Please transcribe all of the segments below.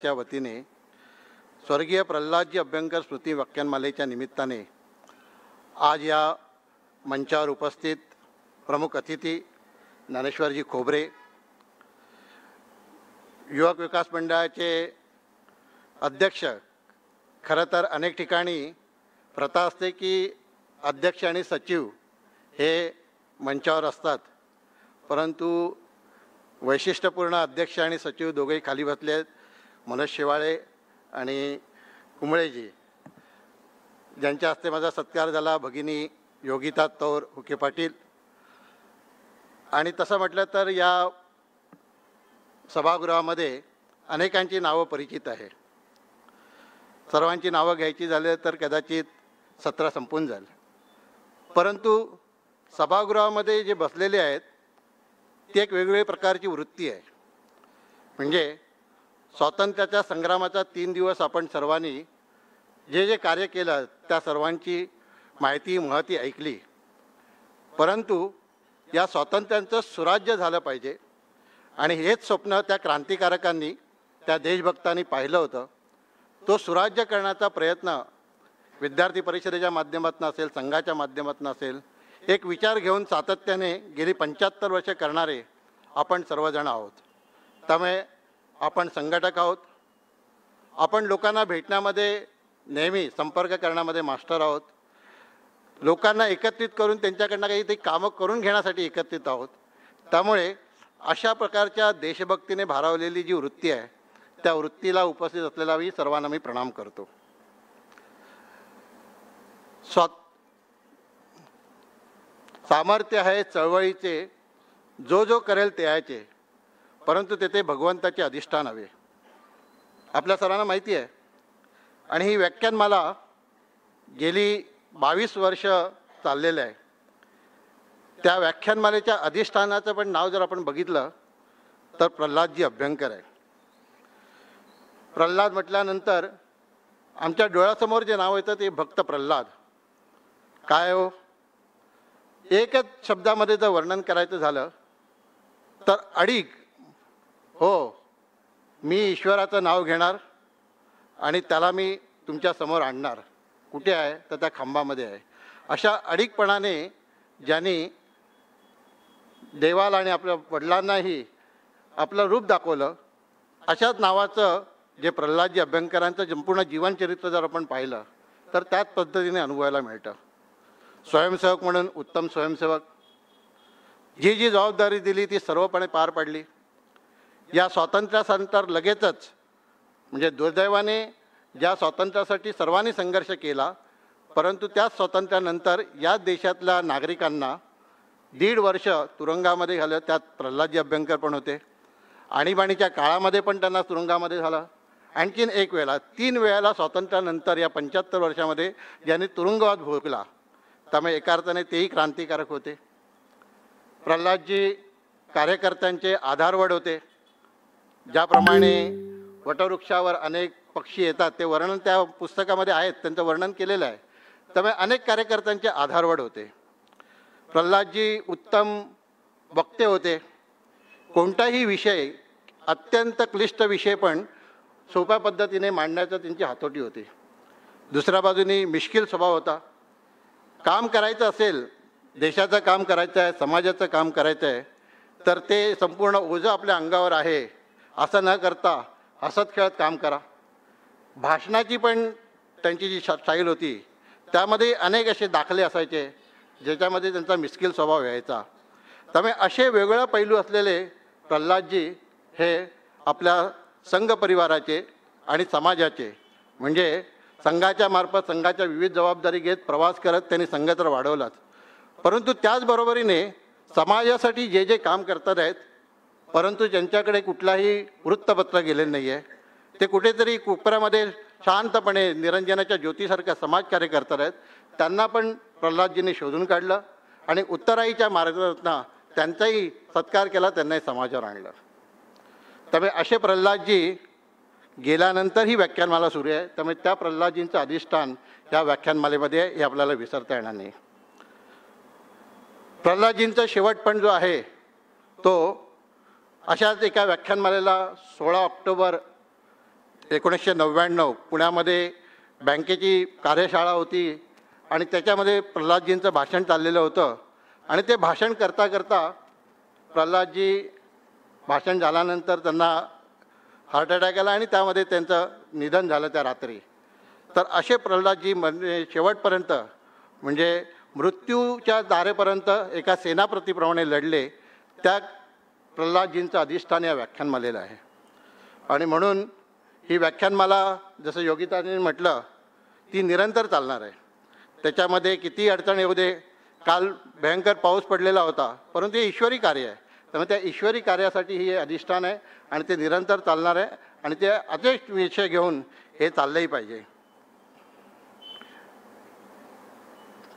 च्या वतीने स्वर्गीय प्रल्हादजी अभ्यंकर स्मृती व्याख्यानमालेच्या निमित्ताने आज या मंचावर उपस्थित प्रमुख अतिथी ज्ञानेश्वरजी खोबरे, युवक विकास मंडळाचे अध्यक्ष, खरं तर अनेक ठिकाणी प्रथा असते की अध्यक्ष आणि सचिव हे मंचावर असतात, परंतु वैशिष्ट्यपूर्ण अध्यक्ष आणि सचिव दोघेही खाली बसले आहेत. मनोज शेवाळे आणि कुंबळेजी, ज्यांच्या हस्ते माझा सत्कार झाला, भगिनी योगिता तौर हुके पाटील. आणि तसं म्हटलं तर या सभागृहामध्ये अनेकांची नावं परिचित आहे. सर्वांची नावं घ्यायची झाले तर कदाचित सत्र संपून जाईल, परंतु सभागृहामध्ये जे बसलेले आहेत ती एक वेगवेगळ्या प्रकारची वृत्ती आहे. म्हणजे स्वातंत्र्याच्या संग्रामाचा 3 दिवस आपण सर्वांनी जे जे कार्य केलं त्या सर्वांची महती ऐकली, परंतु या स्वातंत्र्याचं सुराज्य झालं पाहिजे आणि हेच स्वप्न त्या क्रांतिकारकांनी, त्या देशभक्तांनी पाहिलं होतं. तो सुराज्य करण्याचा प्रयत्न विद्यार्थी परिषदेच्या माध्यमातून असेल, संघाच्या माध्यमातून असेल, एक विचार घेऊन सातत्याने गेली 75 वर्षे करणारे आपण सर्वजण आहोत. त्यामुळे आपण संघटक आहोत. आपण लोकांना भेटण्यामध्ये, नेहमी संपर्क करण्यामध्ये मास्टर आहोत. लोकांना एकत्रित करून त्यांच्याकडनं काही कामं करून घेण्यासाठी एकत्रित आहोत. त्यामुळे अशा प्रकारच्या देशभक्तीने भारावलेली जी वृत्ती आहे त्या वृत्तीला उपस्थित असलेला मी सर्वांना मी प्रणाम करतो. सामर्थ्य आहे चळवळीचे, जो जो करेल ते यायचे, परंतु तेथे भगवंताचे अधिष्ठान हवे. आपल्या सर्वांना माहिती आहे. आणि ही व्याख्यानमाला गेली 22 वर्ष चाललेलं आहे. त्या व्याख्यानमालेच्या अधिष्ठानाचं पण नाव जर आपण बघितलं तर प्रल्हादजी अभ्यंकर आहे. प्रल्हाद म्हटल्यानंतर आमच्या डोळ्यासमोर जे नाव येतं ते भक्त प्रल्हाद. काय हो, एकच शब्दामध्ये जर वर्णन करायचं झालं तर अडीग. हो, मी ईश्वराचं नाव घेणार आणि त्याला मी तुमच्या समोर आणणार. कुठे आहे तर त्या खांबामध्ये आहे. अशा अडीगपणाने ज्यांनी देवाला आणि आपल्या वडिलांनाही आपलं रूप दाखवलं, अशाच नावाचं जे प्रल्हादजी अभ्यंकरांचं संपूर्ण जीवनचरित्र जर आपण पाहिलं तर त्याच पद्धतीने अनुभवायला मिळतं. स्वयंसेवक म्हणून उत्तम स्वयंसेवक, जी जी जबाबदारी दिली ती सर्वपणे पार पाडली. या स्वातंत्र्यानंतर लगेचच, म्हणजे दुर्दैवाने ज्या स्वातंत्र्यासाठी सर्वांनी संघर्ष केला, परंतु त्याच स्वातंत्र्यानंतर या देशातल्या नागरिकांना 1.5 वर्ष तुरुंगामध्ये घालं. त्यात प्रल्हादजी अभ्यंकर पण होते. आणीबाणीच्या काळामध्ये पण त्यांना तुरुंगामध्ये झालं. आणखीन एक वेळेला, 3 वेळेला स्वातंत्र्यानंतर या 75 वर्षामध्ये ज्यांनी तुरुंगवास भोगला, त्यामुळे एका अर्थाने तेही क्रांतिकारक होते. प्रल्हादजी कार्यकर्त्यांचे आधारवड होते. ज्याप्रमाणे वटवृक्षावर अनेक पक्षी येतात ते वर्णन त्या पुस्तकामध्ये आहेत, त्यांचं वर्णन केलेलं आहे. त्यामुळे अनेक कार्यकर्त्यांचे आधारवड होते. प्रल्हादजी उत्तम वक्ते होते. कोणताही विषय, अत्यंत क्लिष्ट विषय पण सोप्या पद्धतीने मांडण्याचं त्यांची हातोटी होती. दुसऱ्या बाजूने मिश्किल स्वभाव होता. काम करायचं असेल, देशाचं काम करायचं आहे, समाजाचं काम करायचं आहे, तर ते संपूर्ण ओझं आपल्या अंगावर आहे असं न करता हसत खेळत काम करा. भाषणाची पण त्यांची जी स्टाईल होती त्यामध्ये अनेक असे दाखले असायचे ज्याच्यामध्ये त्यांचा मिश्किल स्वभाव यायचा. त्यामुळे असे वेगवेगळे पैलू असलेले प्रल्हादजी हे आपल्या संघ परिवाराचे आणि समाजाचे, म्हणजे संघाच्या मार्फत संघाच्या विविध जबाबदारी घेत प्रवास करत त्यांनी संघ तर वाढवलाच, परंतु त्याचबरोबरीने समाजासाठी जे जे काम करतात आहेत, परंतु ज्यांच्याकडे कुठलाही वृत्तपत्र गेलेलं नाही आहे, ते कुठेतरी कोपऱ्यामध्ये शांतपणे निरंजनाच्या ज्योतीसारखं समाजकार्य करतात आहेत, त्यांना पण प्रल्हादजींनी शोधून काढलं आणि उत्तराईच्या मार्गातून त्यांचाही सत्कार केला, त्यांनाही समाजावर आणलं. त्यामुळे असे प्रल्हादजी गेल्यानंतर ही व्याख्यानमाला सुरू आहे. त्यामुळे त्या प्रल्हादजींचं अधिष्ठान या व्याख्यानमालेमध्ये आहे, हे आपल्याला विसरता येणार नाही. प्रल्हादजींचा शेवटपण जो आहे तो अशाच एका व्याख्यानमालेला 16 ऑक्टोबर 1999 पुण्यामध्ये बँकेची कार्यशाळा होती आणि त्याच्यामध्ये प्रल्हादजींचं भाषण चाललेलं होतं आणि ते भाषण करता करता प्रल्हादजी भाषण झाल्यानंतर त्यांना हार्ट अटॅक आला आणि त्यामध्ये त्यांचं निधन झालं त्या रात्री. तर असे प्रल्हादजी म्हणजे शेवटपर्यंत म्हणजे मृत्यूच्या दारेपर्यंत एका सेनापतीप्रमाणे लढले. त्या प्रल्हादजींचं अधिष्ठान या व्याख्यानमालेलं आहे आणि म्हणून ही व्याख्यानमाला जसं योगिताने म्हटलं ती निरंतर चालणार आहे. त्याच्यामध्ये किती अडचण येऊ दे, काल भयंकर पाऊस पडलेला होता परंतु हे ईश्वरी कार्य आहे. त्यामुळे त्या ईश्वरी कार्यासाठी ही अधिष्ठान आहे आणि ते निरंतर चालणार आहे आणि ते अतिशय विषय घेऊन हे चाललंही पाहिजे.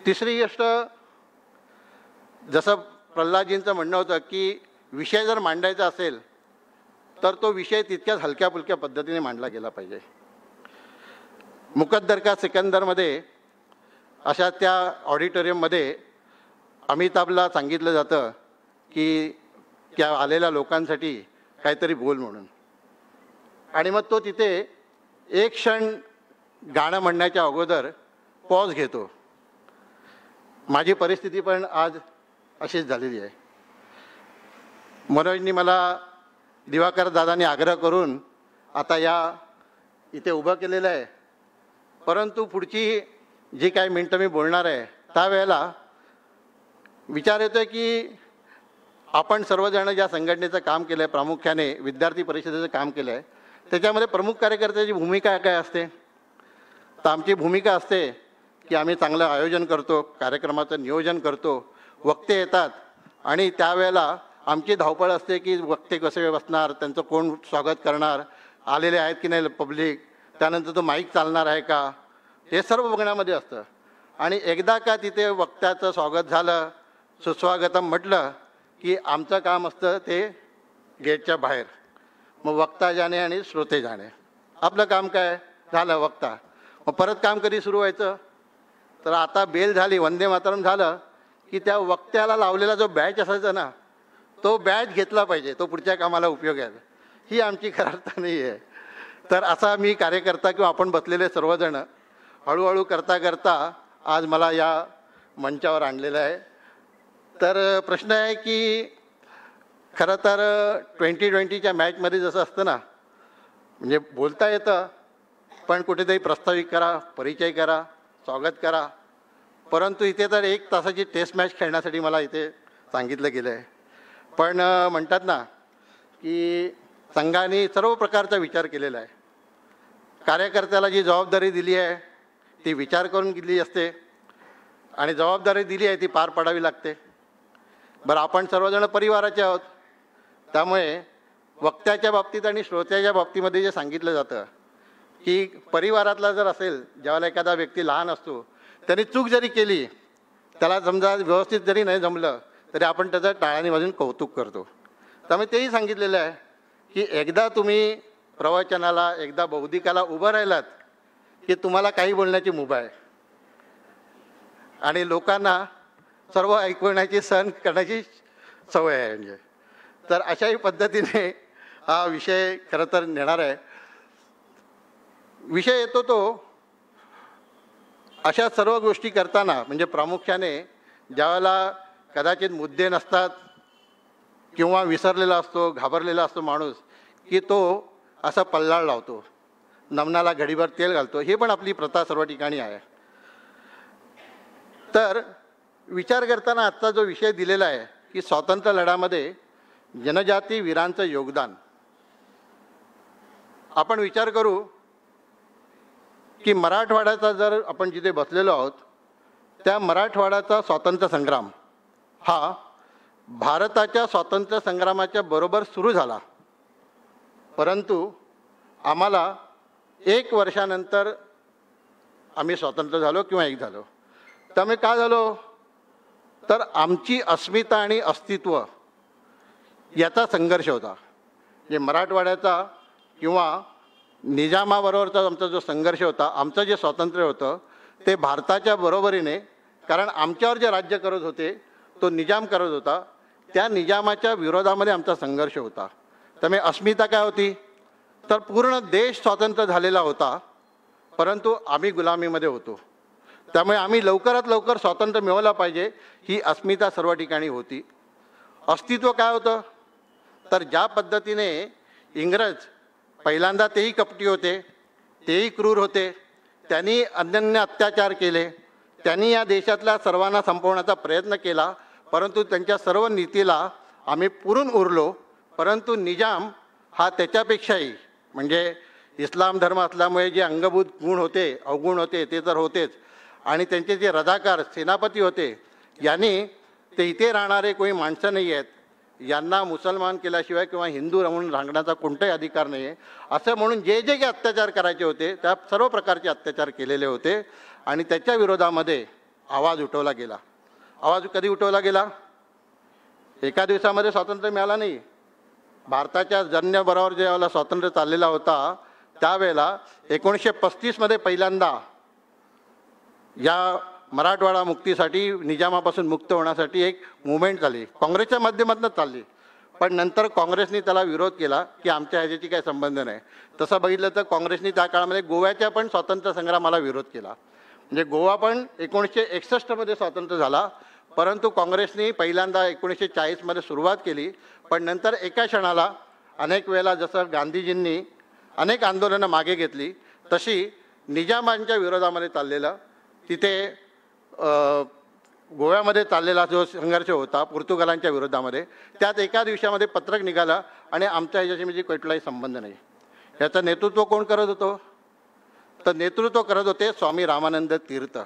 तिसरी गोष्ट, जसं प्रल्हादजींचं म्हणणं होतं की विषय जर मांडायचा असेल तर तो विषय तितक्याच हलक्या फुलक्या पद्धतीने मांडला गेला पाहिजे. मुकद्दर का सिकंदरमध्ये अशा त्या ऑडिटोरियममध्ये अमिताभला सांगितलं जातं की त्या आलेल्या लोकांसाठी काहीतरी बोल म्हणून आणि मग तो तिथे एक क्षण गाणं म्हणण्याच्या अगोदर पॉज घेतो. माझी परिस्थिती पण आज अशीच झालेली आहे. मनोजनी मला दिवाकर दादांनी आग्रह करून आता या इथे उभं केलेलं आहे परंतु पुढची जी काही मिनटं मी बोलणार आहे त्यावेळेला विचार येतो आहे की आपण सर्वजण ज्या संघटनेचं काम केलं आहे, प्रामुख्याने विद्यार्थी परिषदेचं काम केलं आहे, त्याच्यामध्ये प्रमुख कार्यकर्त्याची भूमिका काय असते. तर आमची भूमिका असते की आम्ही चांगलं आयोजन करतो, कार्यक्रमाचं नियोजन करतो, वक्ते येतात आणि त्यावेळेला आमची धावपळ असते की वक्ते कसे बसणार, त्यांचं कोण स्वागत करणार, आलेले आहेत की नाही पब्लिक, त्यानंतर तो माईक चालणार आहे का, हे सर्व बघण्यामध्ये असतं. आणि एकदा का तिथे वक्त्याचं स्वागत झालं, सुस्वागतम म्हटलं की आमचं काम असतं ते गेटच्या बाहेर. मग वक्ता जाणे आणि श्रोते जाणे, आपलं काम काय झालं वक्ता. मग परत काम कधी सुरू व्हायचं, तर आता बेल झाली, वंदे मातरम झालं की त्या वक्त्याला लावलेला जो बॅच असायचा ना तो बॅच घेतला पाहिजे, तो पुढच्या कामाला उपयोग आहे. ही आमची खरं अर्थ नाही आहे. तर असा मी कार्यकर्ता किंवा आपण बसलेले सर्वजण हळूहळू करता करता आज मला या मंचावर आणलेलं आहे. तर प्रश्न आहे की खरं तर 2020च्या मॅचमध्ये जसं असतं ना, म्हणजे बोलता येतं पण कुठेतरी प्रस्तावित करा, परिचय करा, स्वागत करा. परंतु इथे तर 1 तासाची टेस्ट मॅच खेळण्यासाठी मला इथे सांगितलं गेलं आहे. पण म्हणतात ना की संघाने सर्व प्रकारचा विचार केलेला आहे. कार्यकर्त्याला जी जबाबदारी दिली आहे ती विचार करून दिली असते आणि जबाबदारी दिली आहे ती पार पाडावी लागते. बरं, आपण सर्वजण परिवाराचे आहोत, त्यामुळे वक्त्याच्या बाबतीत आणि श्रोत्याच्या बाबतीमध्ये जे सांगितलं जातं की परिवारातला जर असेल, ज्यावेळेला एखादा व्यक्ती लहान असतो त्याने चूक जरी केली, त्याला समजा व्यवस्थित जरी नाही जमलं तरी आपण त्याचं टाळ्याने वाजून कौतुक करतो. त्यामुळे तेही सांगितलेलं आहे की एकदा तुम्ही प्रवचनाला, एकदा बौद्धिकाला उभं राहिलात की तुम्हाला काही बोलण्याची मुभा आहे आणि लोकांना सर्व ऐकवण्याची, सहन करण्याची सवय आहे. म्हणजे तर अशाही पद्धतीने हा विषय खरं तर नेणार आहे. विषय येतो तो अशा सर्व गोष्टी करताना, म्हणजे प्रामुख्याने ज्यावेळेला कदाचित मुद्दे नसतात किंवा विसरलेला असतो, घाबरलेला असतो माणूस, की तो असा पल्लाळ लावतो, नमनाला घडीभर तेल घालतो. ही पण आपली प्रथा सर्व ठिकाणी आहे. तर विचार करताना आजचा जो विषय दिलेला आहे की स्वातंत्र्य लढ्यामध्ये जनजाती वीरांचं योगदान, आपण विचार करू की मराठवाड्याचा जर आपण जिथे बसलेलो आहोत त्या मराठवाड्याचा स्वातंत्र्य संग्राम हा भारताच्या स्वातंत्र्य संग्रामाच्या बरोबर सुरू झाला. परंतु आम्हाला 1 वर्षानंतर आम्ही स्वतंत्र झालो किंवा एक झालो. त्यामुळे काय झालो, तर आमची अस्मिता आणि अस्तित्व याचा संघर्ष होता. म्हणजे मराठवाड्याचा किंवा निजामाबरोबरचा आमचा जो संघर्ष होता, आमचं जे स्वातंत्र्य होतं ते भारताच्या बरोबरीने, कारण आमच्यावर जे राज्य करत होते तो निजाम करत होता, त्या निजामाच्या विरोधामध्ये आमचा संघर्ष होता. त्यामुळे अस्मिता काय होती, तर पूर्ण देश स्वतंत्र झालेला होता, परंतु आम्ही गुलामीमध्ये होतो. त्यामुळे आम्ही लवकरात लवकर स्वातंत्र्य मिळवलं पाहिजे ही अस्मिता सर्व ठिकाणी होती. अस्तित्व काय होतं, तर ज्या पद्धतीने इंग्रज पहिल्यांदा तेही कपटी होते, तेही क्रूर होते, त्यांनी अनन्य अत्याचार केले, त्यांनी या देशातल्या सर्वांना संपवण्याचा प्रयत्न केला, परंतु त्यांच्या सर्व नीतीला आम्ही पुरून उरलो. परंतु निजाम हा त्याच्यापेक्षाही, म्हणजे इस्लाम धर्म असल्यामुळे जे अंगभूत गुण होते, अवगुण होते ते तर होतेच, आणि त्यांचे जे रजाकार सेनापती होते, यांनी ते इथे राहणारे कोणी माणसं नाही आहेत, यांना मुसलमान केल्याशिवाय किंवा हिंदू म्हणून रांगण्याचा कोणताही अधिकार नाही आहे असं म्हणून जे जे अत्याचार करायचे होते त्या सर्व प्रकारचे अत्याचार केलेले होते. आणि त्याच्या विरोधामध्ये आवाज उठवला गेला. आवाज कधी उठवला गेला? एका दिवसामध्ये स्वातंत्र्य मिळाला नाही. भारताच्या जन्याबरोबर ज्यावेळेला स्वातंत्र्य चाललेला होता त्यावेळेला 1935 पहिल्यांदा या मराठवाडा मुक्तीसाठी, निजामापासून मुक्त होण्यासाठी एक मुवमेंट झाली, काँग्रेसच्या माध्यमातूनच चालली. पण नंतर काँग्रेसने त्याला विरोध केला की आमच्या ह्याच्याशी काही संबंध नाही. तसं बघितलं तर काँग्रेसने त्या काळामध्ये गोव्याच्या पण स्वातंत्र्य संग्रामाला विरोध केला. म्हणजे गोवा पण 1961 स्वातंत्र्य झाला, परंतु काँग्रेसने पहिल्यांदा 1940 सुरुवात केली. पण नंतर एका क्षणाला अनेक वेळेला जसं गांधीजींनी अनेक आंदोलनं मागे घेतली, तशी निजामांच्या विरोधामध्ये चाललेलं तिथे गोव्यामध्ये चाललेला जो संघर्ष होता पोर्तुगालांच्या विरोधामध्ये, त्यात एका दिवसामध्ये पत्रक निघालं आणि आमच्या ह्याच्याशी म्हणजे कुठलाही संबंध नाही. याचं नेतृत्व कोण करत होतो? तर नेतृत्व करत होते स्वामी रामानंद तीर्थ.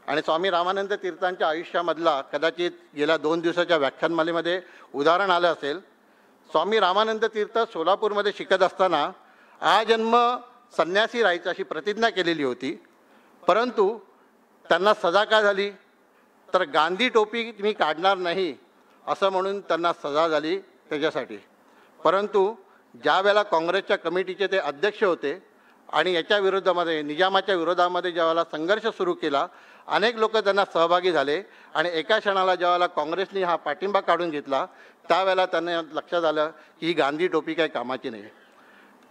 आणि स्वामी रामानंद तीर्थांच्या आयुष्यामधला कदाचित गेल्या 2 दिवसाच्या व्याख्यानमालेमध्ये उदाहरण आलं असेल. स्वामी रामानंद तीर्थ सोलापूरमध्ये शिकत असताना आजन्म संन्यासी राहायची अशी प्रतिज्ञा केलेली होती, परंतु त्यांना सजा काय झाली, तर गांधी टोपी मी काढणार नाही असं म्हणून त्यांना सजा झाली त्याच्यासाठी. परंतु ज्या वेळेला काँग्रेसच्या कमिटीचे ते अध्यक्ष होते आणि याच्या विरोधामध्ये, निजामाच्या विरोधामध्ये ज्यावेळेला संघर्ष सुरू केला, अनेक लोक त्यांना सहभागी झाले आणि एका क्षणाला ज्यावेळेला काँग्रेसने हा पाठिंबा काढून घेतला त्यावेळेला त्यांना लक्षात आलं की ही गांधी टोपी काही कामाची नाही.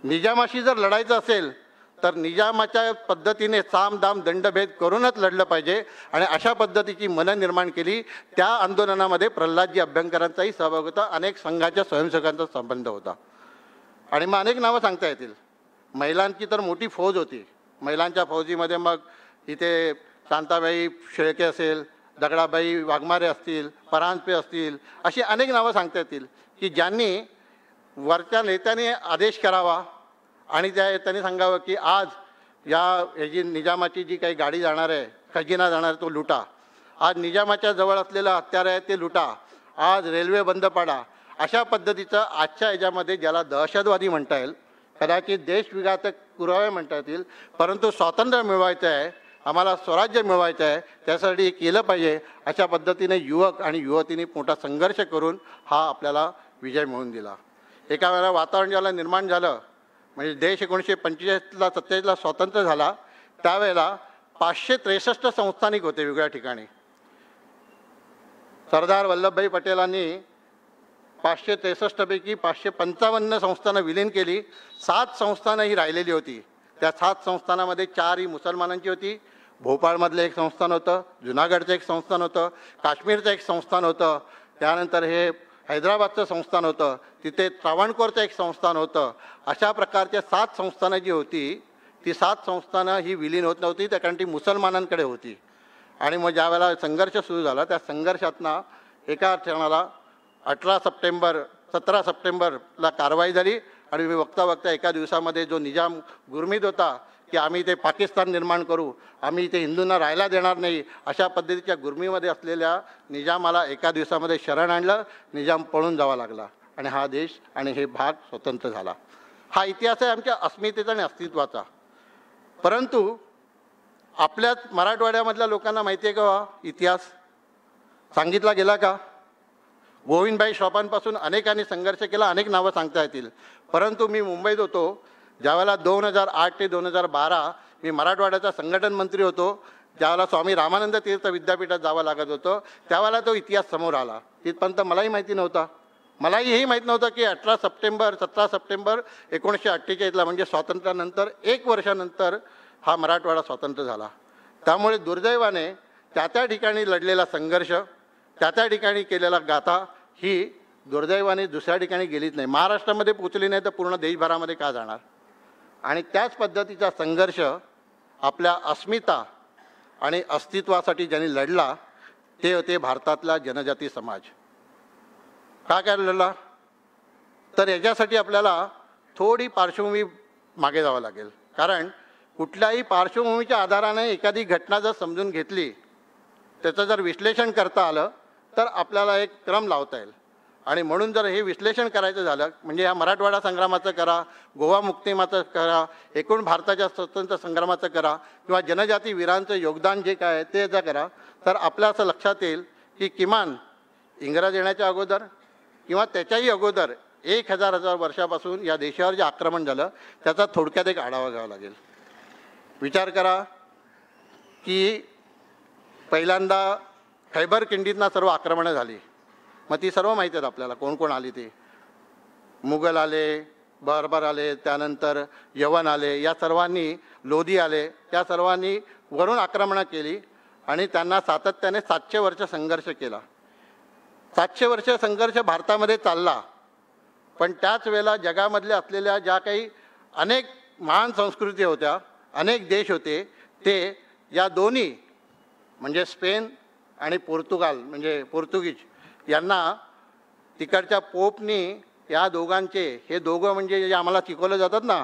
निजामाशी जर लढायचं असेल तर निजामाच्या पद्धतीने साम दाम दंडभेद करूनच लढलं पाहिजे. आणि अशा पद्धतीची मनं निर्माण केली. त्या आंदोलनामध्ये प्रल्हादजी अभ्यंकरांचाही सहभाग होता, अनेक संघाच्या स्वयंसेवकांचा संबंध होता. आणि मग अनेक नावं सांगता येतील. महिलांची तर मोठी फौज होती. महिलांच्या फौजीमध्ये मग इथे शांताबाई शेळके असेल, दगडाबाई वाघमारे असतील, परांजपे असतील, अशी अनेक नावं सांगता येतील की ज्यांनी वरच्या नेत्याने आदेश करावा आणि त्यांनी सांगावं की आज याची निजामाची जी काही गाडी जाणार आहे, खजिना जाणार आहे तो लुटा, आज निजामाच्या जवळ असलेलं हत्यार आहे ते लुटा, आज रेल्वे बंद पाडा. अशा पद्धतीचं आजच्या याच्यामध्ये ज्याला दहशतवादी म्हणता येईल, कदाचित देशविघातक पुरावे म्हणता येतील, परंतु स्वातंत्र्य मिळवायचं आहे, आम्हाला स्वराज्य मिळवायचं आहे, त्यासाठी केलं पाहिजे, अशा पद्धतीने युवक आणि युवतींनी मोठा संघर्ष करून हा आपल्याला विजय मिळवून दिला. एका वेळेला वातावरण ज्याला निर्माण झालं, म्हणजे देश 1945-47 स्वातंत्र्य झाला, त्यावेळेला 563 संस्थानिक होते वेगळ्या ठिकाणी. सरदार वल्लभभाई पटेलांनी 563 पैकी 555 संस्थानं विलीन केली. 7 संस्थानं ही राहिलेली होती. त्या 7 संस्थानामध्ये 4 ही मुसलमानांची होती. भोपाळमधलं एक संस्थान होतं, जुनागडचं एक संस्थान होतं, काश्मीरचं एक संस्थान होतं, त्यानंतर हे हैदराबादचं संस्थान होतं, तिथे त्रावणकोरचं एक संस्थान होतं. अशा प्रकारच्या 7 संस्थानं जी होती ती 7 संस्थानं ही विलीन होत नव्हती, त्या कारण ती मुसलमानांकडे होती. आणि मग ज्या वेळेला संघर्ष सुरू झाला त्या संघर्षातनं एका क्षणाला 17 सप्टेंबरला कारवाई झाली. आणि मी बघता बघता एका दिवसामध्ये जो निजाम गुरमीत होता की आम्ही ते पाकिस्तान निर्माण करू, आम्ही इथे हिंदूंना राहायला देणार नाही, अशा पद्धतीच्या गुरमीमध्ये असलेल्या निजामाला एका दिवसामध्ये शरण आणलं. निजाम पळून जावा लागला आणि हा देश आणि हे भाग स्वतंत्र झाला. हा इतिहास आहे आमच्या अस्मितेचा आणि अस्तित्वाचा. परंतु आपल्या मराठवाड्यामधल्या लोकांना माहिती आहे का इतिहास सांगितला गेला का? गोविंदभाई श्रॉफांपासून अनेकांनी संघर्ष केला, अनेक नावं सांगता येतील. परंतु मी मुंबईत होतो ज्यावेळेला 2008 ते 2012 मी मराठवाड्याचा संघटन मंत्री होतो, ज्यावेळेला स्वामी रामानंद तीर्थ विद्यापीठात जावं लागत होतं, त्यावेळेला तो इतिहास समोर आला. तिथपर्यंत मलाही माहिती नव्हता. मलाही हेही माहीत नव्हतं की 17 सप्टेंबर 1948ला म्हणजे स्वातंत्र्यानंतर 1 वर्षानंतर हा मराठवाडा स्वतंत्र झाला. त्यामुळे दुर्दैवाने त्या ठिकाणी लढलेला संघर्ष, त्या ठिकाणी केलेला गाथा ही दुर्दैवाने दुसऱ्या ठिकाणी गेलीच नाही. महाराष्ट्रामध्ये पोचली नाही तर पूर्ण देशभरामध्ये का जाणार. आणि त्याच पद्धतीचा संघर्ष आपल्या अस्मिता आणि अस्तित्वासाठी ज्यांनी लढला ते होते भारतातला जनजाती समाज. का काय लढला तर याच्यासाठी आपल्याला थोडी पार्श्वभूमी मागे जावं लागेल. कारण कुठल्याही पार्श्वभूमीच्या आधाराने एखादी घटना जर समजून घेतली, त्याचं जर विश्लेषण करता आलं तर आपल्याला एक क्रम लावता येईल. आणि म्हणून जर हे विश्लेषण करायचं झालं म्हणजे ह्या मराठवाडा संग्रामाचं करा, गोवा मुक्तिमाचं करा, एकूण भारताच्या स्वतंत्र संग्रामाचं करा किंवा जनजाती वीरांचं योगदान जे काय आहे ते जर करा, तर आपल्या असं लक्षात येईल की किमान इंग्रज येण्याच्या अगोदर किंवा त्याच्याही अगोदर 1000 वर्षापासून या देशावर जे आक्रमण झालं त्याचा थोडक्यात एक आढावा घ्यावा लागेल. विचार करा की पहिल्यांदा खैबर खिंडीतनं सर्व आक्रमणं झाली. मग ती सर्व माहिती आहेत आपल्याला कोण कोण आली ती. मुघल आले, बर्बर आले, त्यानंतर यवन आले, या सर्वांनी, लोधी आले, त्या सर्वांनी वरून आक्रमणं केली आणि त्यांना सातत्याने 700 वर्ष संघर्ष केला. 700 वर्ष संघर्ष भारतामध्ये चालला. पण त्याच वेळेला जगामधल्या असलेल्या ज्या काही अनेक महान संस्कृती होत्या, अनेक देश होते, ते या दोन्ही म्हणजे स्पेन आणि पोर्तुगाल म्हणजे पोर्तुगीज यांना तिकडच्या पोपनी या दोघांचे, हे दोघं म्हणजे जे आम्हाला शिकवलं जातात ना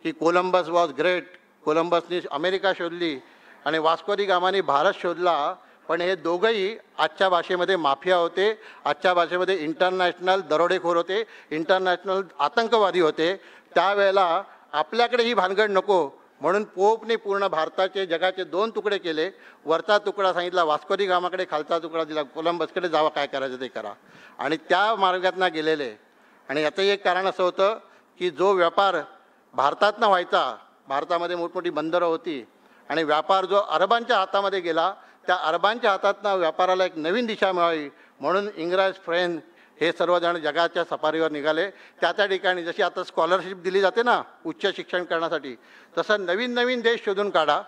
की कोलंबस वॉज ग्रेट, कोलंबसनी अमेरिका शोधली आणि वास्को दी गामाने भारत शोधला, पण हे दोघंही आजच्या भाषेमध्ये माफिया होते, आजच्या भाषेमध्ये इंटरनॅशनल दरोडेखोर होते, इंटरनॅशनल आतंकवादी होते. त्यावेळेला आपल्याकडे ही भानगड नको म्हणून पोपने पूर्ण भारताचे जगाचे 2 तुकडे केले. वरचा तुकडा सांगितला वास्को दी गामाकडे, खालचा तुकडा दिला कोलंबसकडे, जावा काय करायचं ते करा. आणि त्या मार्गातनं गेलेले. आणि याचंही एक कारण असं होतं की जो व्यापार भारतातनं व्हायचा, भारतामध्ये मोठमोठी बंदरं होती आणि व्यापार जो अरबांच्या हातामध्ये गेला, त्या अरबांच्या हातातनं व्यापाराला एक नवीन दिशा मिळावी म्हणून इंग्रज, फ्रेंच हे सर्वजण जगाच्या सफारीवर निघाले. त्या ठिकाणी जशी आता स्कॉलरशिप दिली जाते ना उच्च शिक्षण करण्यासाठी, तसं नवीन नवीन देश शोधून काढा,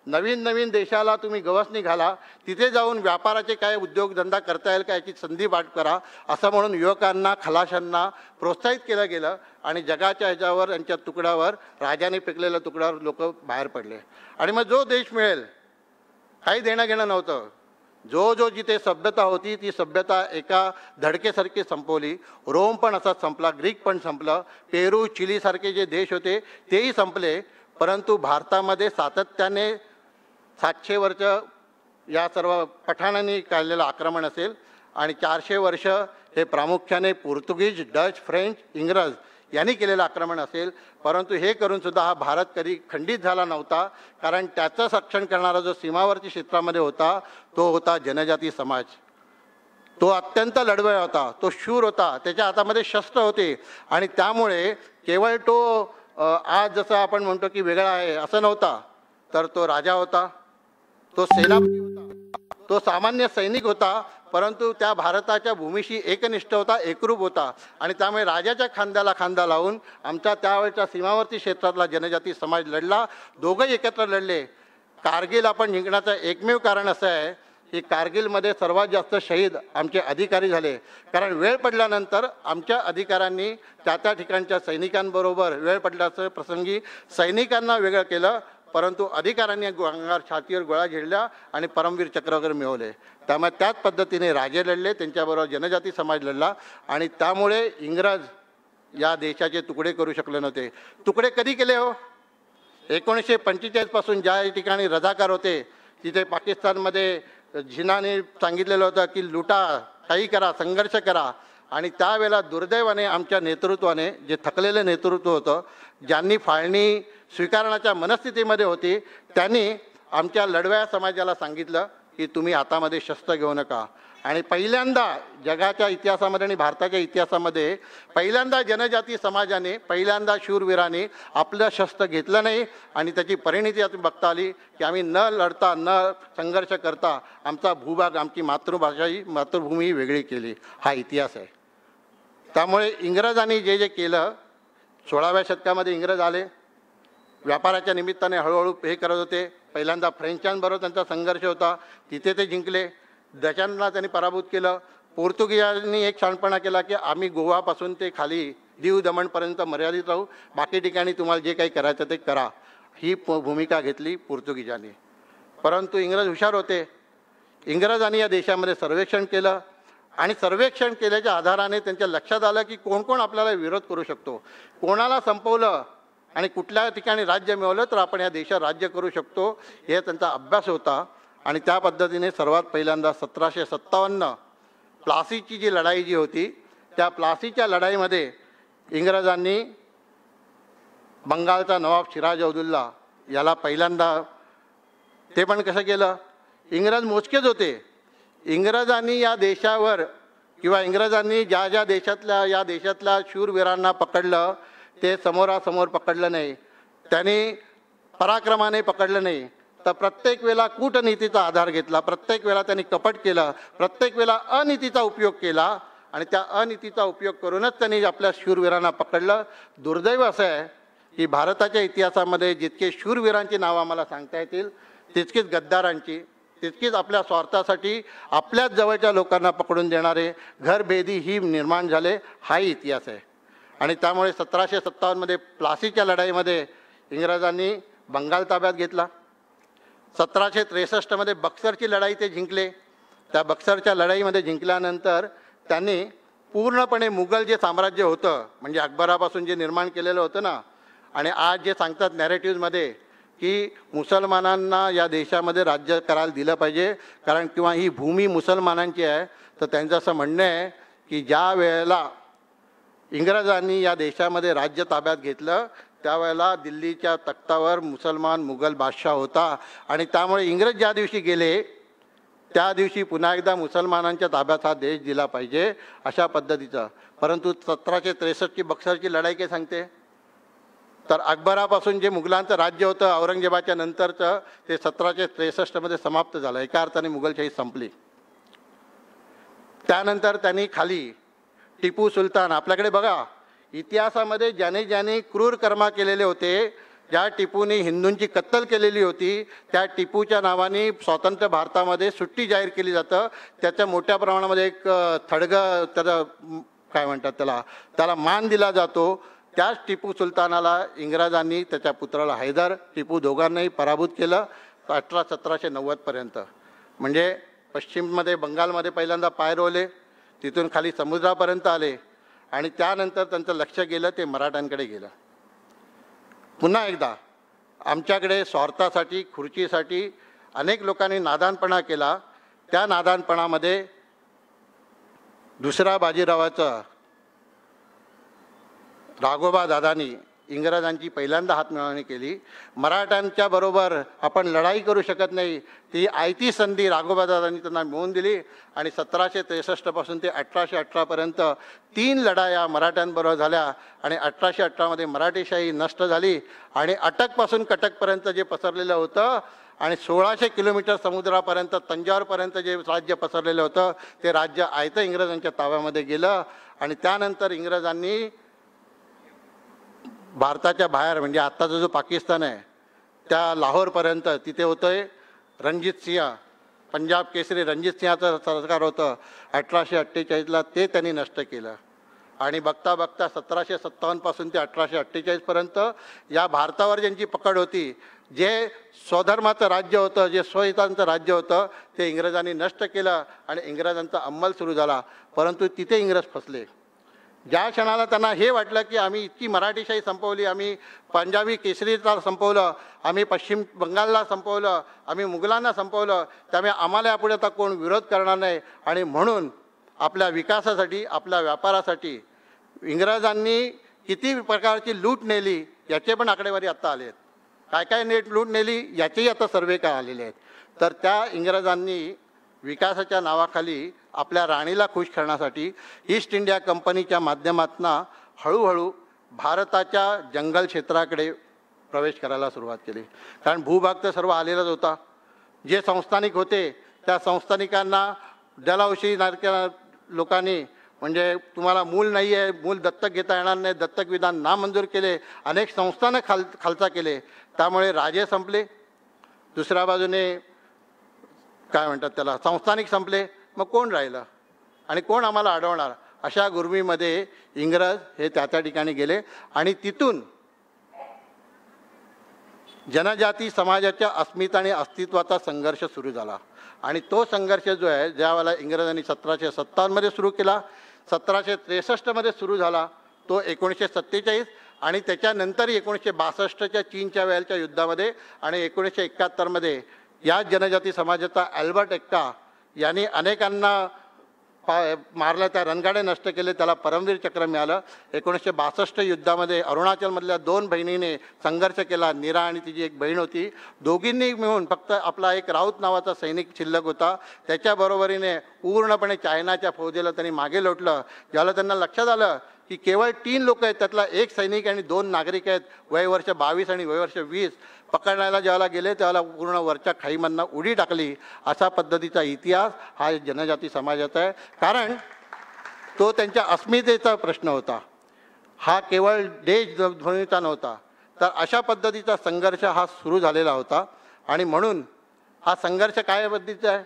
नवीन नवीन देशाला तुम्ही गवसणी घाला, तिथे जाऊन व्यापाराचे काय उद्योगधंदा करता येईल का याची संधी वाट करा, असं म्हणून युवकांना, खलाशांना प्रोत्साहित केलं गेलं. आणि जगाच्या ह्याच्यावर यांच्या तुकड्यावर, राजाने फेकलेल्या तुकड्यावर लोक बाहेर पडले. आणि मग जो देश मिळेल, काही देणं घेणं नव्हतं, जो जिथे सभ्यता होती ती सभ्यता एका धडकेसारखी संपवली. रोम पण असाच संपला, ग्रीक पण संपलं, पेरू, चिलीसारखे जे देश होते तेही संपले. परंतु भारतामध्ये सातत्याने 700 वर्ष या सर्व पठाणांनी काढलेलं आक्रमण असेल आणि 400 वर्ष हे प्रामुख्याने पोर्तुगीज, डच, फ्रेंच, इंग्रज यांनी केलेलं आक्रमण असेल. परंतु हे करूनसुद्धा हा भारत कधी खंडित झाला नव्हता. कारण त्याचं रक्षण करणारा जो सीमावर्ती क्षेत्रामध्ये होता तो होता जनजाती समाज. तो अत्यंत लढवय होता, तो शूर होता, त्याच्या हातामध्ये शस्त्र होते. आणि त्यामुळे केवळ तो आज जसं आपण म्हणतो की वेगळा आहे असं नव्हता, तर तो राजा होता, तो सेनापती होता, तो सामान्य सैनिक होता. परंतु त्या भारताच्या भूमीशी एकनिष्ठ होता, एकरूप होता. आणि त्यामुळे राजाच्या खांद्याला खांदा लावून आमच्या त्यावेळच्या सीमावर्ती क्षेत्रातला जनजाती समाज लढला. दोघंही एकत्र लढले. कारगिल आपण जिंकण्याचं एकमेव कारण असं आहे की कारगिलमध्ये सर्वात जास्त शहीद आमचे अधिकारी झाले. कारण वेळ पडल्यानंतर आमच्या अधिकाऱ्यांनी त्या ठिकाणच्या सैनिकांबरोबर वेळ पडल्याचं प्रसंगी सैनिकांना वेगळं केलं, परंतु अधिकाऱ्यांनी अंगावर छातीवर गोळा झेडल्या आणि परमवीर चक्र वगैरे मिळवले. त्यामुळे त्याच पद्धतीने राजे लढले, त्यांच्याबरोबर जनजाती समाज लढला. आणि त्यामुळे इंग्रज या देशाचे तुकडे करू शकले नव्हते. तुकडे कधी केले हो? 1945 पासून ज्या ठिकाणी रझाकार होते तिथे पाकिस्तानमध्ये जिनाने सांगितलेलं होतं की लुटा, काही करा, संघर्ष करा. आणि त्यावेळेला दुर्दैवाने आमच्या नेतृत्वाने, जे थकलेलं नेतृत्व होतं, ज्यांनी फाळणी स्वीकारण्याच्या मनस्थितीमध्ये होती, त्यांनी आमच्या लढवया समाजाला सांगितलं की तुम्ही हातामध्ये शस्त्र घेऊ नका. आणि पहिल्यांदा जगाच्या इतिहासामध्ये आणि भारताच्या इतिहासामध्ये पहिल्यांदा जनजाती समाजाने, पहिल्यांदा शूरवीराने आपलं शस्त्र घेतलं नाही. आणि त्याची परिणिती आता बघता आली की आम्ही न लढता, न संघर्ष करता आमचा भूभाग, आमची मातृभाषा ही, मातृभूमी वेगळी केली. हा इतिहास आहे. त्यामुळे इंग्रजांनी जे जे केलं, 16व्या शतकामध्ये इंग्रज आले, व्यापाराच्या निमित्ताने हळूहळू हे करत होते. पहिल्यांदा फ्रेंचांबरोबर त्यांचा संघर्ष होता, तिथे ते जिंकले. डचांना त्यांनी पराभूत केलं. पोर्तुगीजांनी एक शहाणपणा केला की आम्ही गोवापासून ते खाली दीव दमणपर्यंत मर्यादित राहू, बाकी ठिकाणी तुम्हाला जे काही करायचं ते करा, ही भूमिका घेतली पोर्तुगीजांनी. परंतु इंग्रज हुशार होते. इंग्रजांनी या देशामध्ये सर्वेक्षण केलं आणि सर्वेक्षण केल्याच्या आधाराने त्यांच्या लक्षात आलं की कोण कोण आपल्याला विरोध करू शकतो, कोणाला संपवलं आणि कुठल्या ठिकाणी राज्य मिळवलं तर आपण या देशात राज्य करू शकतो, हे त्यांचा अभ्यास होता. आणि त्या पद्धतीने सर्वात पहिल्यांदा 1757 प्लासीची जी लढाई जी होती, त्या प्लासीच्या लढाईमध्ये इंग्रजांनी बंगालचा नवाब सिराजउद्दौला याला पहिल्यांदा, ते पण कसं केलं, इंग्रज मोजकेच होते. इंग्रजांनी या देशावर किंवा इंग्रजांनी ज्या ज्या या देशातल्या शूरवीरांना पकडलं ते समोरासमोर पकडलं नाही, त्यांनी पराक्रमाने पकडलं नाही, तर प्रत्येक वेळेला कूटनीतीचा आधार घेतला, प्रत्येक वेळेला त्यांनी कपट केलं, प्रत्येक वेळेला अनीतीचा उपयोग केला आणि त्या अनीतीचा उपयोग करूनच त्यांनी आपल्या शूरवीरांना पकडलं. दुर्दैव असं आहे की भारताच्या इतिहासामध्ये जितके शूरवीरांची नावं आम्हाला सांगता येतील, तितकीच गद्दारांची, तितकीच आपल्या स्वार्थासाठी आपल्याच जवळच्या लोकांना पकडून देणारे घरभेदी ही निर्माण झाले, हाही इतिहास आहे. आणि त्यामुळे 1757 प्लासीच्या लढाईमध्ये इंग्रजांनी बंगाल ताब्यात घेतला. 1763 बक्सरची लढाई ते जिंकले. त्या बक्सरच्या लढाईमध्ये जिंकल्यानंतर त्यांनी पूर्णपणे मुघल जे साम्राज्य होतं, म्हणजे अकबरापासून जे निर्माण केलेलं होतं ना, आणि आज जे सांगतात नॅरेटिव्हमध्ये की मुसलमानांना या देशामध्ये राज्य करायला दिलं पाहिजे, कारण किंवा ही भूमी मुसलमानांची आहे, तर त्यांचं असं म्हणणं आहे की ज्या वेळेला इंग्रजांनी या देशामध्ये राज्य ताब्यात घेतलं त्यावेळेला दिल्लीच्या तख्तावर मुसलमान मुघल बादशाह होता आणि त्यामुळे इंग्रज ज्या दिवशी गेले त्या दिवशी पुन्हा एकदा मुसलमानांच्या ताब्यात हा देश दिला पाहिजे, अशा पद्धतीचं. परंतु 1763ची बक्सरची लढाई काय सांगते, तर अकबरापासून जे मुघलांचं राज्य होतं औरंगजेबाच्या नंतरचं, ते 1763 समाप्त झालं. एका अर्थाने मुघलशाही संपली. त्यानंतर त्यांनी खाली टिपू सुलतान, आपल्याकडे बघा इतिहासामध्ये ज्याने ज्याने क्रूर कर्मा केलेले होते, ज्या टिपूने हिंदूंची कत्तल केलेली होती, त्या टिपूच्या नावाने स्वतंत्र भारतामध्ये सुट्टी जाहीर केली जातं. त्याच्या मोठ्या प्रमाणामध्ये एक थडगं, त्याला काय म्हणतात, त्याला मान दिला जातो. त्याच टिपू सुलतानाला इंग्रजांनी त्याच्या पुत्राला हैदर, टिपू दोघांनाही पराभूत केलं 1790 म्हणजे पश्चिममध्ये बंगालमध्ये पहिल्यांदा पाय रोवले, तिथून खाली समुद्रापर्यंत आले आणि त्यानंतर त्यांचं लक्ष गेलं ते मराठ्यांकडे गेलं. पुन्हा एकदा आमच्याकडे स्वार्थासाठी, खुर्चीसाठी अनेक लोकांनी नादानपणा केला. त्या नादानपणामध्ये दुसऱ्या बाजीरावाचं राघोबा दादांनी इंग्रजांची पहिल्यांदा हातमिळवणी केली. मराठ्यांच्या बरोबर आपण लढाई करू शकत नाही, ती आयती संधी राघोबा दादांनी त्यांना मिळवून दिली आणि 1763 ते 1818 3 लढाया मराठ्यांबरोबर झाल्या आणि 1818 मराठीशाही नष्ट झाली आणि अटकपासून कटकपर्यंत जे पसरलेलं होतं आणि 1600 किलोमीटर समुद्रापर्यंत तंजावरपर्यंत जे राज्य पसरलेलं होतं ते राज्य आयतं इंग्रजांच्या ताब्यामध्ये गेलं. आणि त्यानंतर इंग्रजांनी भारताच्या बाहेर, म्हणजे आत्ताचा जो पाकिस्तान आहे त्या लाहोरपर्यंत, तिथे होतं रणजित सिंह, पंजाब केसरी रणजित सिंहाचं सरकार होतं 1848, ते त्यांनी नष्ट केलं. आणि बघता बघता 1757 ते 1848 या भारतावर ज्यांची पकड होती, जे स्वधर्माचं राज्य होतं, जे स्वहितांचं राज्य होतं, ते इंग्रजांनी नष्ट केलं आणि इंग्रजांचा अंमल सुरू झाला. परंतु तिथे इंग्रज फसले. ज्या क्षणाला त्यांना हे वाटलं की आम्ही इतकी मराठीशाही संपवली, आम्ही पंजाबी केसरीला संपवलं, आम्ही पश्चिम बंगालला संपवलं, आम्ही मुघलांना संपवलं, त्यामुळे आम्हाला यापुढे आता कोण विरोध करणार नाही आणि म्हणून आपल्या विकासासाठी, आपल्या व्यापारासाठी इंग्रजांनी किती प्रकारची लूट नेली याचे पण आकडेवारी आत्ता आले आहेत. काय काय लूट नेली याचेही आता सर्वे काय आलेले आहेत. तर त्या इंग्रजांनी विकासाच्या नावाखाली आपल्या राणीला खुश करण्यासाठी ईस्ट इंडिया कंपनीच्या माध्यमातून हळूहळू भारताच्या जंगल क्षेत्राकडे प्रवेश करायला सुरुवात केली. कारण भूभाग तर सर्व आलेलाच होता. जे संस्थानिक होते त्या संस्थानिकांना डलहौसी लोकांनी म्हणजे तुम्हाला मूल नाही आहे, मूल दत्तक घेता येणार नाही, दत्तक विधान नामंजूर केले, अनेक संस्थांना खालसा केले, त्यामुळे राजे संपले, दुसऱ्या बाजूने काय म्हणतात त्याला संस्थानिक संपले, मग कोण राहिलं आणि कोण आम्हाला अडवणार? अशा गुरमीमध्ये इंग्रज हे त्या ठिकाणी गेले आणि तिथून जनजाती समाजाच्या अस्मिता आणि अस्तित्वाचा संघर्ष सुरू झाला. आणि तो संघर्ष जो आहे ज्यावेळेला इंग्रजांनी 1757 सुरू केला, 1763 सुरू झाला, तो 1947 आणि त्याच्यानंतर 1962च्या चीनच्या वेळेच्या युद्धामध्ये आणि 1971 या जनजाती समाजाचा अल्बर्ट एक्का यांनी अनेकांना मारलं, त्या रणगाडे नष्ट केले, त्याला परमवीर चक्र मिळालं. 1962 युद्धामध्ये अरुणाचलमधल्या 2 बहिणीने संघर्ष केला. नीरा आणि तिची एक बहीण होती. दोघींनी मिळून फक्त आपला एक राऊत नावाचा सैनिक शिल्लक होता, त्याच्याबरोबरीने पूर्णपणे चायनाच्या फौजेला त्यांनी मागे लोटलं. ज्याला त्यांना लक्षात आलं की केवळ 3 लोक आहेत, त्यातला एक सैनिक आणि 2 नागरिक आहेत, वयवर्ष 22 आणि वयवर्ष 20, पकडण्याला ज्याला गेले त्याला पूर्ण वरच्या खाईमधनं उडी टाकली. अशा पद्धतीचा इतिहास हा जनजाती समाजाचा आहे, कारण तो त्यांच्या अस्मितेचा प्रश्न होता, हा केवळ देशध्वनीचा नव्हता. तर अशा पद्धतीचा संघर्ष हा सुरू झालेला होता. आणि म्हणून हा संघर्ष काय पद्धतीचा आहे,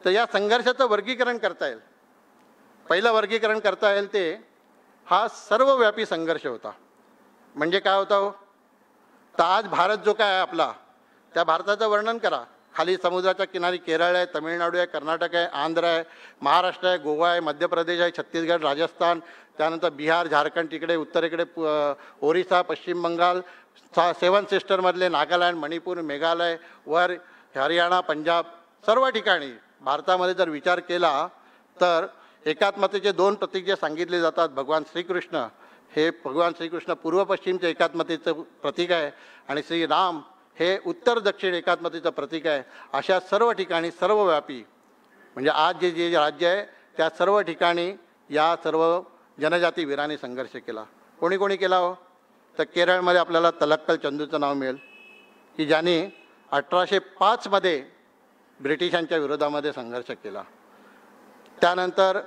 तर या संघर्षाचं वर्गीकरण करता येईल. पहिलं वर्गीकरण करता येईल ते हा सर्वव्यापी संघर्ष होता. म्हणजे काय होता हो, तर आज भारत जो काय आहे आपला, त्या भारताचं वर्णन करा. खाली समुद्राच्या किनारी केरळ आहे, तमिळनाडू आहे, कर्नाटक आहे, आंध्र आहे, महाराष्ट्र आहे, गोवा आहे, मध्य प्रदेश आहे, छत्तीसगड, राजस्थान, त्यानंतर बिहार, झारखंड, तिकडे उत्तरेकडे ओरिसा, पश्चिम बंगाल, 7 सिस्टरमधले नागालँड, मणिपूर, मेघालय, वर हरियाणा, पंजाब, सर्व ठिकाणी भारतामध्ये जर विचार केला तर एकात्मतेचे 2 प्रतीक जे सांगितले जातात, भगवान श्रीकृष्ण, हे भगवान श्रीकृष्ण पूर्व पश्चिमच्या एकात्मतेचं प्रतीक आहे आणि श्रीराम हे उत्तर दक्षिण एकात्मतेचं प्रतीक आहे. अशा सर्व ठिकाणी सर्वव्यापी म्हणजे आज जे राज्य आहे त्या सर्व ठिकाणी या सर्व जनजाती वीरांनी संघर्ष केला. कोणी कोणी केला हो, तर केरळमध्ये आपल्याला तलक्कल चंदूचं नाव मिळेल की ज्यांनी 1805 ब्रिटिशांच्या विरोधामध्ये संघर्ष केला. त्यानंतर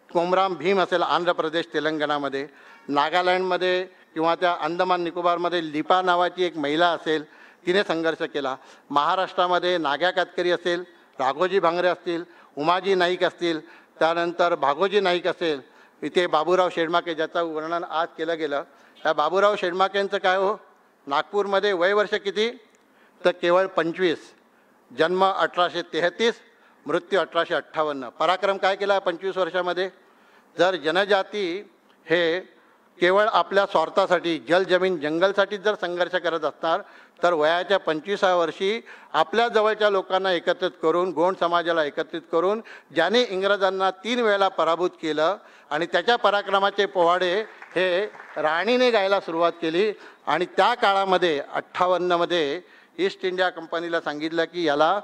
कोमराम भीम असेल आंध्र प्रदेश, तेलंगणामध्ये, नागालँडमध्ये किंवा त्या अंदमान निकोबारमध्ये लिपा नावाची एक महिला असेल, तिने संघर्ष केला. महाराष्ट्रामध्ये नाग्या कातकरी असेल, राघोजी भांगरे असतील, उमाजी नाईक असतील, त्यानंतर भागोजी नाईक असेल, इथे बाबूराव शेडमाके ज्याचं वर्णन आज केलं गेलं. त्या बाबूराव शेडमाकेंचं काय हो, नागपूरमध्ये वयवर्ष किती, तर केवळ 25, जन्म 1833, मृत्यू 1858. पराक्रम काय केला 25 वर्षामध्ये. जर जनजाती हे केवळ आपल्या स्वार्थासाठी जल जमीन जंगलसाठी जर संघर्ष करत असणार तर वयाच्या 25व्या वर्षी आपल्या जवळच्या लोकांना एकत्रित करून, गोंड समाजाला एकत्रित करून, ज्याने इंग्रजांना 3 वेळेला पराभूत केलं आणि त्याच्या पराक्रमाचे पोवाडे हे राणीने गायला सुरुवात केली. आणि त्या काळामध्ये 58 ईस्ट इंडिया कंपनीला सांगितलं की याला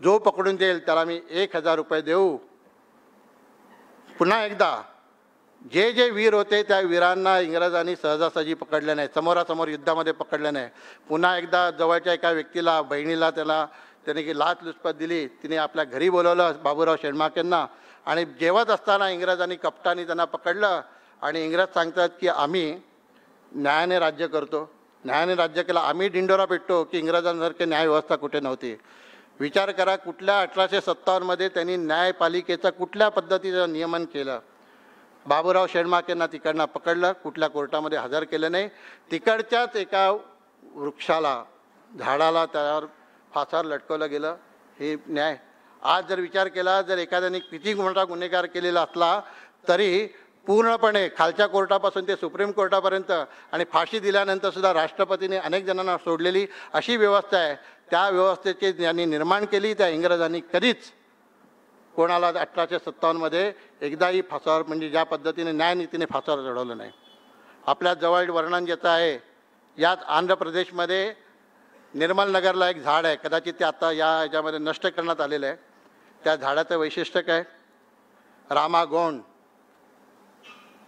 जो पकडून देईल त्याला मी 1000 रुपये देऊ. पुन्हा एकदा जे जे वीर होते त्या वीरांना इंग्रजांनी सहजासहजी पकडले नाही, समोरासमोर युद्धामध्ये पकडले नाही. पुन्हा एकदा जवळच्या एका व्यक्तीला, बहिणीला त्याने की लाचलुचपत दिली, तिने आपल्या घरी बोलवलं बाबूराव शेडमाकेंना आणि जेवत असताना इंग्रजांनी कपटाने त्यांना पकडलं. आणि इंग्रज सांगतात की आम्ही न्यायाने राज्य करतो, न्यायाने राज्य केलं, आम्ही डिंडोरा पेटतो, की इंग्रजांसारखी न्यायव्यवस्था कुठे नव्हती. विचार करा, कुठल्या 1857 त्यांनी न्यायपालिकेचं कुठल्या पद्धतीचं नियमन केलं. बाबूराव शेडमाकेंना तिकडनं पकडलं, कुठल्या कोर्टामध्ये हजर केलं नाही, तिकडच्याच एका वृक्षाला, झाडाला त्यावर फासावर लटकवलं गेलं. हे न्याय. आज जर विचार केला, जर एखाद्याने किती मोठा गुन्हेगार केलेला असला तरी पूर्णपणे खालच्या कोर्टापासून ते सुप्रीम कोर्टापर्यंत आणि फाशी दिल्यानंतर सुद्धा राष्ट्रपतीने अनेक जणांना सोडलेली अशी व्यवस्था आहे. त्या व्यवस्थेची ज्यांनी निर्माण केली त्या इंग्रजांनी कधीच कोणाला 1857 एकदाही फासावर म्हणजे ज्या पद्धतीने न्यायनीतीने फासावर चढवलं नाही. आपल्या जवळ वर्णन ज्याचं आहे, याच आंध्र प्रदेशमध्ये निर्मल नगरला एक झाड आहे, कदाचित ते आता या ह्याच्यामध्ये नष्ट करण्यात आलेलं आहे. त्या झाडाचं वैशिष्ट्य काय, रामागोंड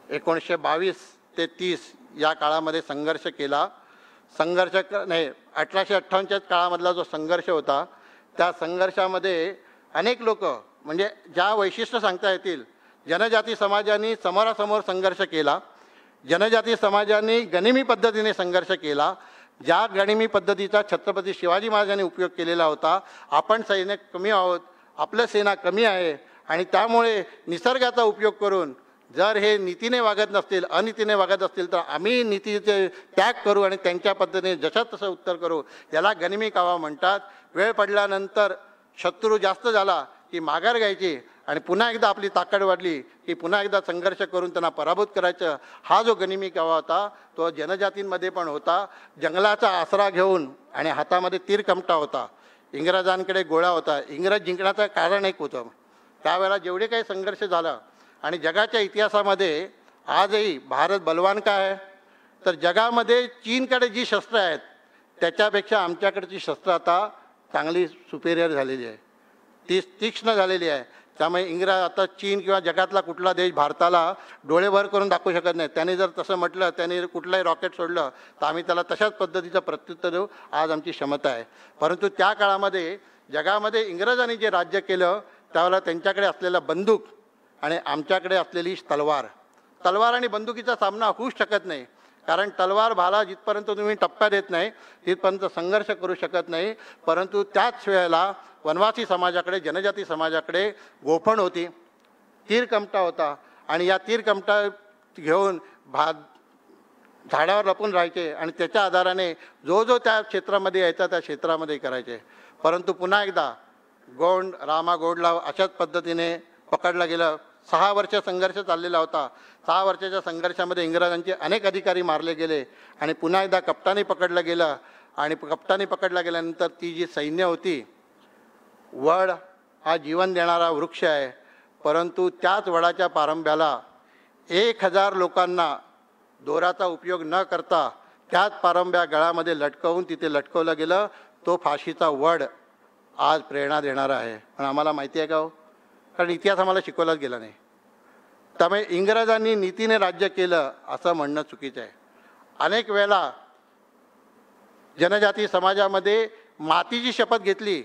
1922 ते 30 या काळामध्ये संघर्ष केला. संघर्ष नाही 1858च्याच काळामधला जो संघर्ष होता त्या संघर्षामध्ये अनेक लोक म्हणजे ज्या वैशिष्ट्य सांगता येतील जनजाती समाजाने समोरासमोर संघर्ष केला. जनजाती समाजाने गनिमी पद्धतीने संघर्ष केला. ज्या गनिमी पद्धतीचा छत्रपती शिवाजी महाराजांनी उपयोग केलेला होता. आपण सैनिक कमी आहोत, आपलं सेना कमी आहे आणि त्यामुळे निसर्गाचा उपयोग करून जर हे नीतीने वागत नसतील, अनीतीने वागत असतील तर आम्ही नीतीचे त्याग करू आणि त्यांच्या पद्धतीने जशा तसं उत्तर करू. याला गनिमी कावा म्हणतात. वेळ पडल्यानंतर शत्रू जास्त झाला की माघार घ्यायची आणि पुन्हा एकदा आपली ताकद वाढली की पुन्हा एकदा संघर्ष करून त्यांना पराभूत करायचं. हा जो गनिमी कावा होता तो जनजातींमध्ये पण होता. जंगलाचा आसरा घेऊन आणि हातामध्ये तीर कमटा होता. इंग्रजांकडे गोळा होता. इंग्रज जिंकण्याचं कारण एक होतं. त्यावेळेला जेवढे काही संघर्ष झाला आणि जगाच्या इतिहासामध्ये आजही भारत बलवान का आहे तर जगामध्ये चीनकडे जी शस्त्र आहेत त्याच्यापेक्षा आमच्याकडची शस्त्र आता चांगली सुपेरियर झालेली आहे, ती तीक्ष्ण झालेली आहे. त्यामुळे इंग्रज आता चीन किंवा जगातला कुठला देश भारताला डोळे वर करून दाखवू शकत नाही. त्याने जर तसं म्हटलं, त्याने कुठलंही रॉकेट सोडलं तर आम्ही त्याला तशाच पद्धतीचं प्रत्युत्तर देऊ. आज आमची क्षमता आहे. परंतु त्या काळामध्ये जगामध्ये इंग्रजांनी जे राज्य केलं त्यावेळेला त्यांच्याकडे असलेला बंदूक आणि आमच्याकडे असलेली तलवार आणि बंदुकीचा सामना होऊच शकत नाही. कारण तलवार भाला जिथपर्यंत तुम्ही टप्प्या देत नाही तिथपर्यंत संघर्ष करू शकत नाही. परंतु त्याच वेळेला वनवासी समाजाकडे, जनजाती समाजाकडे गोफण होती, तीर कमटा होता आणि या तीर कमटा घेऊन झाडावर लपून राहायचे आणि त्याच्या आधाराने जो जो त्या क्षेत्रामध्ये यायचा त्या क्षेत्रामध्ये करायचे. परंतु पुन्हा एकदा रामा गोंडला अशाच पद्धतीने पकडलं गेलं. 6 वर्ष संघर्ष चाललेला होता. 6 वर्षाच्या संघर्षामध्ये इंग्रजांचे अनेक अधिकारी मारले गेले आणि पुन्हा एकदा कप्तानी पकडलं गेलं. आणि कप्तानी पकडला गेल्यानंतर ती जी सैन्य होती, वड हा जीवन देणारा वृक्ष आहे, परंतु त्याच वडाच्या पारंब्याला 1000 लोकांना दोराचा उपयोग न करता त्याच पारंब्या गळामध्ये लटकवून तिथे लटकवलं गेलं. तो फाशीचा वड आज प्रेरणा देणारा आहे. पण आम्हाला माहिती आहे का हो? कारण इतिहास आम्हाला शिकवलाच गेला नाही. त्यामुळे इंग्रजांनी नीतीने राज्य केलं असं म्हणणं चुकीचं आहे. अनेक वेळेला जनजाती समाजामध्ये मातीची शपथ घेतली.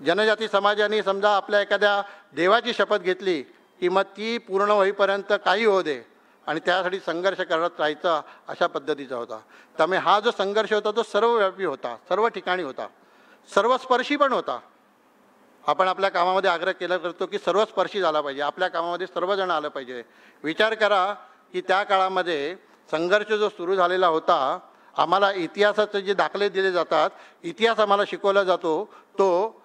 जनजाती समाजाने समजा आपल्या एखाद्या देवाची शपथ घेतली की मग ती पूर्ण होईपर्यंत काही होऊ दे आणि त्यासाठी संघर्ष करत राहायचा, अशा पद्धतीचा होता. त्यामुळे हा जो संघर्ष होता तो सर्वव्यापी होता, सर्व ठिकाणी होता, सर्वस्पर्शी पण होता. आपण आपल्या कामामध्ये आग्रह केला करतो की सर्वस्पर्शी झाला पाहिजे, आपल्या कामामध्ये सर्वजण आलं पाहिजे. विचार करा की त्या काळामध्ये संघर्ष जो सुरू झालेला होता, आम्हाला इतिहासाचे जे दाखले दिले जातात, इतिहास आम्हाला शिकवला जातो तो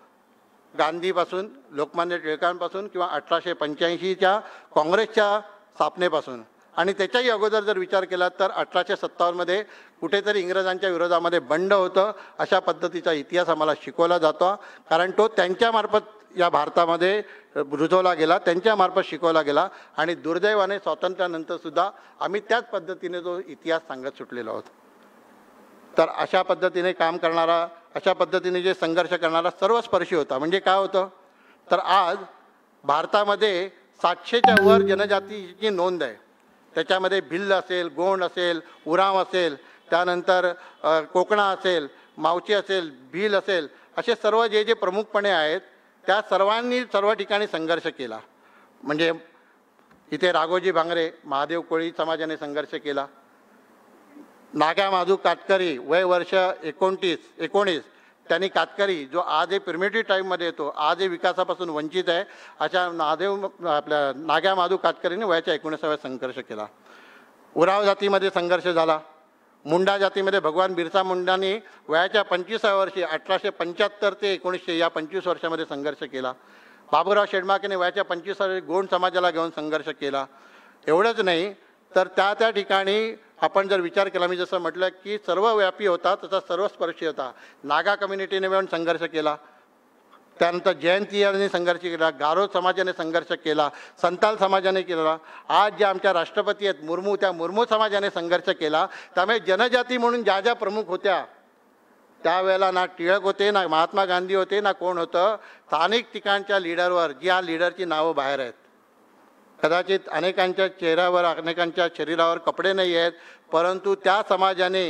गांधीपासून, लोकमान्य टिळकांपासून किंवा 1885च्या काँग्रेसच्या स्थापनेपासून. आणि त्याच्याही अगोदर जर विचार केला तर 1857मध्ये कुठेतरी इंग्रजांच्या विरोधामध्ये बंड होतं. अशा पद्धतीचा इतिहास आम्हाला शिकवला जातो, कारण तो त्यांच्यामार्फत या भारतामध्ये रुजवला गेला, त्यांच्यामार्फत शिकवला गेला. आणि दुर्दैवाने स्वातंत्र्यानंतरसुद्धा आम्ही त्याच पद्धतीने तो इतिहास सांगत सुटलेलो आहोत. तर अशा पद्धतीने काम करणारा, अशा पद्धतीने जे संघर्ष करणारा सर्वस्पर्शी होता. म्हणजे काय होतं तर आज भारतामध्ये 700च्या वर जनजातीची नोंद आहे. त्याच्यामध्ये भिल्ल असेल, गोंड असेल, उराव असेल, त्यानंतर कोकणा असेल, मावची असेल, भील असेल, असे सर्व जे जे प्रमुखपणे आहेत त्या सर्वांनी सर्व ठिकाणी संघर्ष केला. म्हणजे इथे राघोजी भांगरे, महादेव कोळी समाजाने संघर्ष केला. नाग्या माधू कातकरी, वय वर्ष 19 त्यांनी कातकरी, जो आजही प्रिमेटिव्ह टाईममध्ये येतो, आजही विकासापासून वंचित आहे, अशा आपल्या नाग्या माधू कातकरीने वयाच्या 19व्या संघर्ष केला. उराव जातीमध्ये संघर्ष झाला. मुंडा जातीमध्ये भगवान बिरसा मुंडांनी वयाच्या 25व्या वर्षी 1875 ते 1900 या 25 वर्षामध्ये संघर्ष केला. बाबूराव शेडमाकेने वयाच्या 25व्या वर्षी गोंड समाजाला घेऊन संघर्ष केला. एवढंच नाही तर त्या ठिकाणी आपण जर विचार केला, मी जसं म्हटलं की सर्वव्यापी होता तसा सर्वस्पर्शी होता. नागा कम्युनिटीने मिळून संघर्ष केला, त्यानंतर जयंतीयाने संघर्ष केला, गारो समाजाने संघर्ष केला, संताल समाजाने केला. आज ज्या आमच्या राष्ट्रपती आहेत मुर्मू, त्या मुर्मू समाजाने संघर्ष केला. त्यामुळे जनजाती म्हणून ज्या ज्या प्रमुख होत्या त्यावेळेला ना टिळक होते, ना महात्मा गांधी होते, ना कोण होतं. स्थानिक ठिकाणच्या लीडरवर, ज्या लीडरची नावं बाहेर आहेत, कदाचित अनेकांच्या चेहऱ्यावर, अनेकांच्या शरीरावर कपडे नाही आहेत, परंतु त्या समाजाने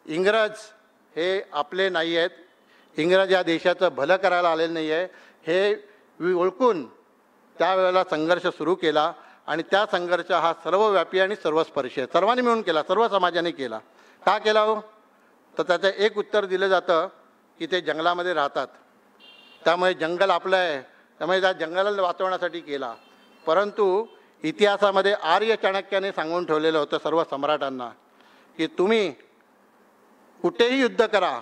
इंग्रज हे आपले नाही आहेत, इंग्रज या देशाचं भलं करायला आलेलं नाही आहे हे ओळखून त्यावेळेला संघर्ष सुरू केला आणि त्या संघर्ष हा सर्वव्यापी आणि सर्वस्पर्शी आहे, सर्वांनी मिळून केला, सर्व समाजाने केला. का केला हो? तर त्याचं एक उत्तर दिलं जातं की ते जंगलामध्ये राहतात, त्यामुळे जंगल आपलं आहे, त्यामुळे त्या जंगलाला वाचवण्यासाठी केला. परंतु इतिहासामध्ये आर्य चाणक्याने सांगून ठेवलेलं होतं सर्व सम्राटांना की तुम्ही कुठेही युद्ध करा,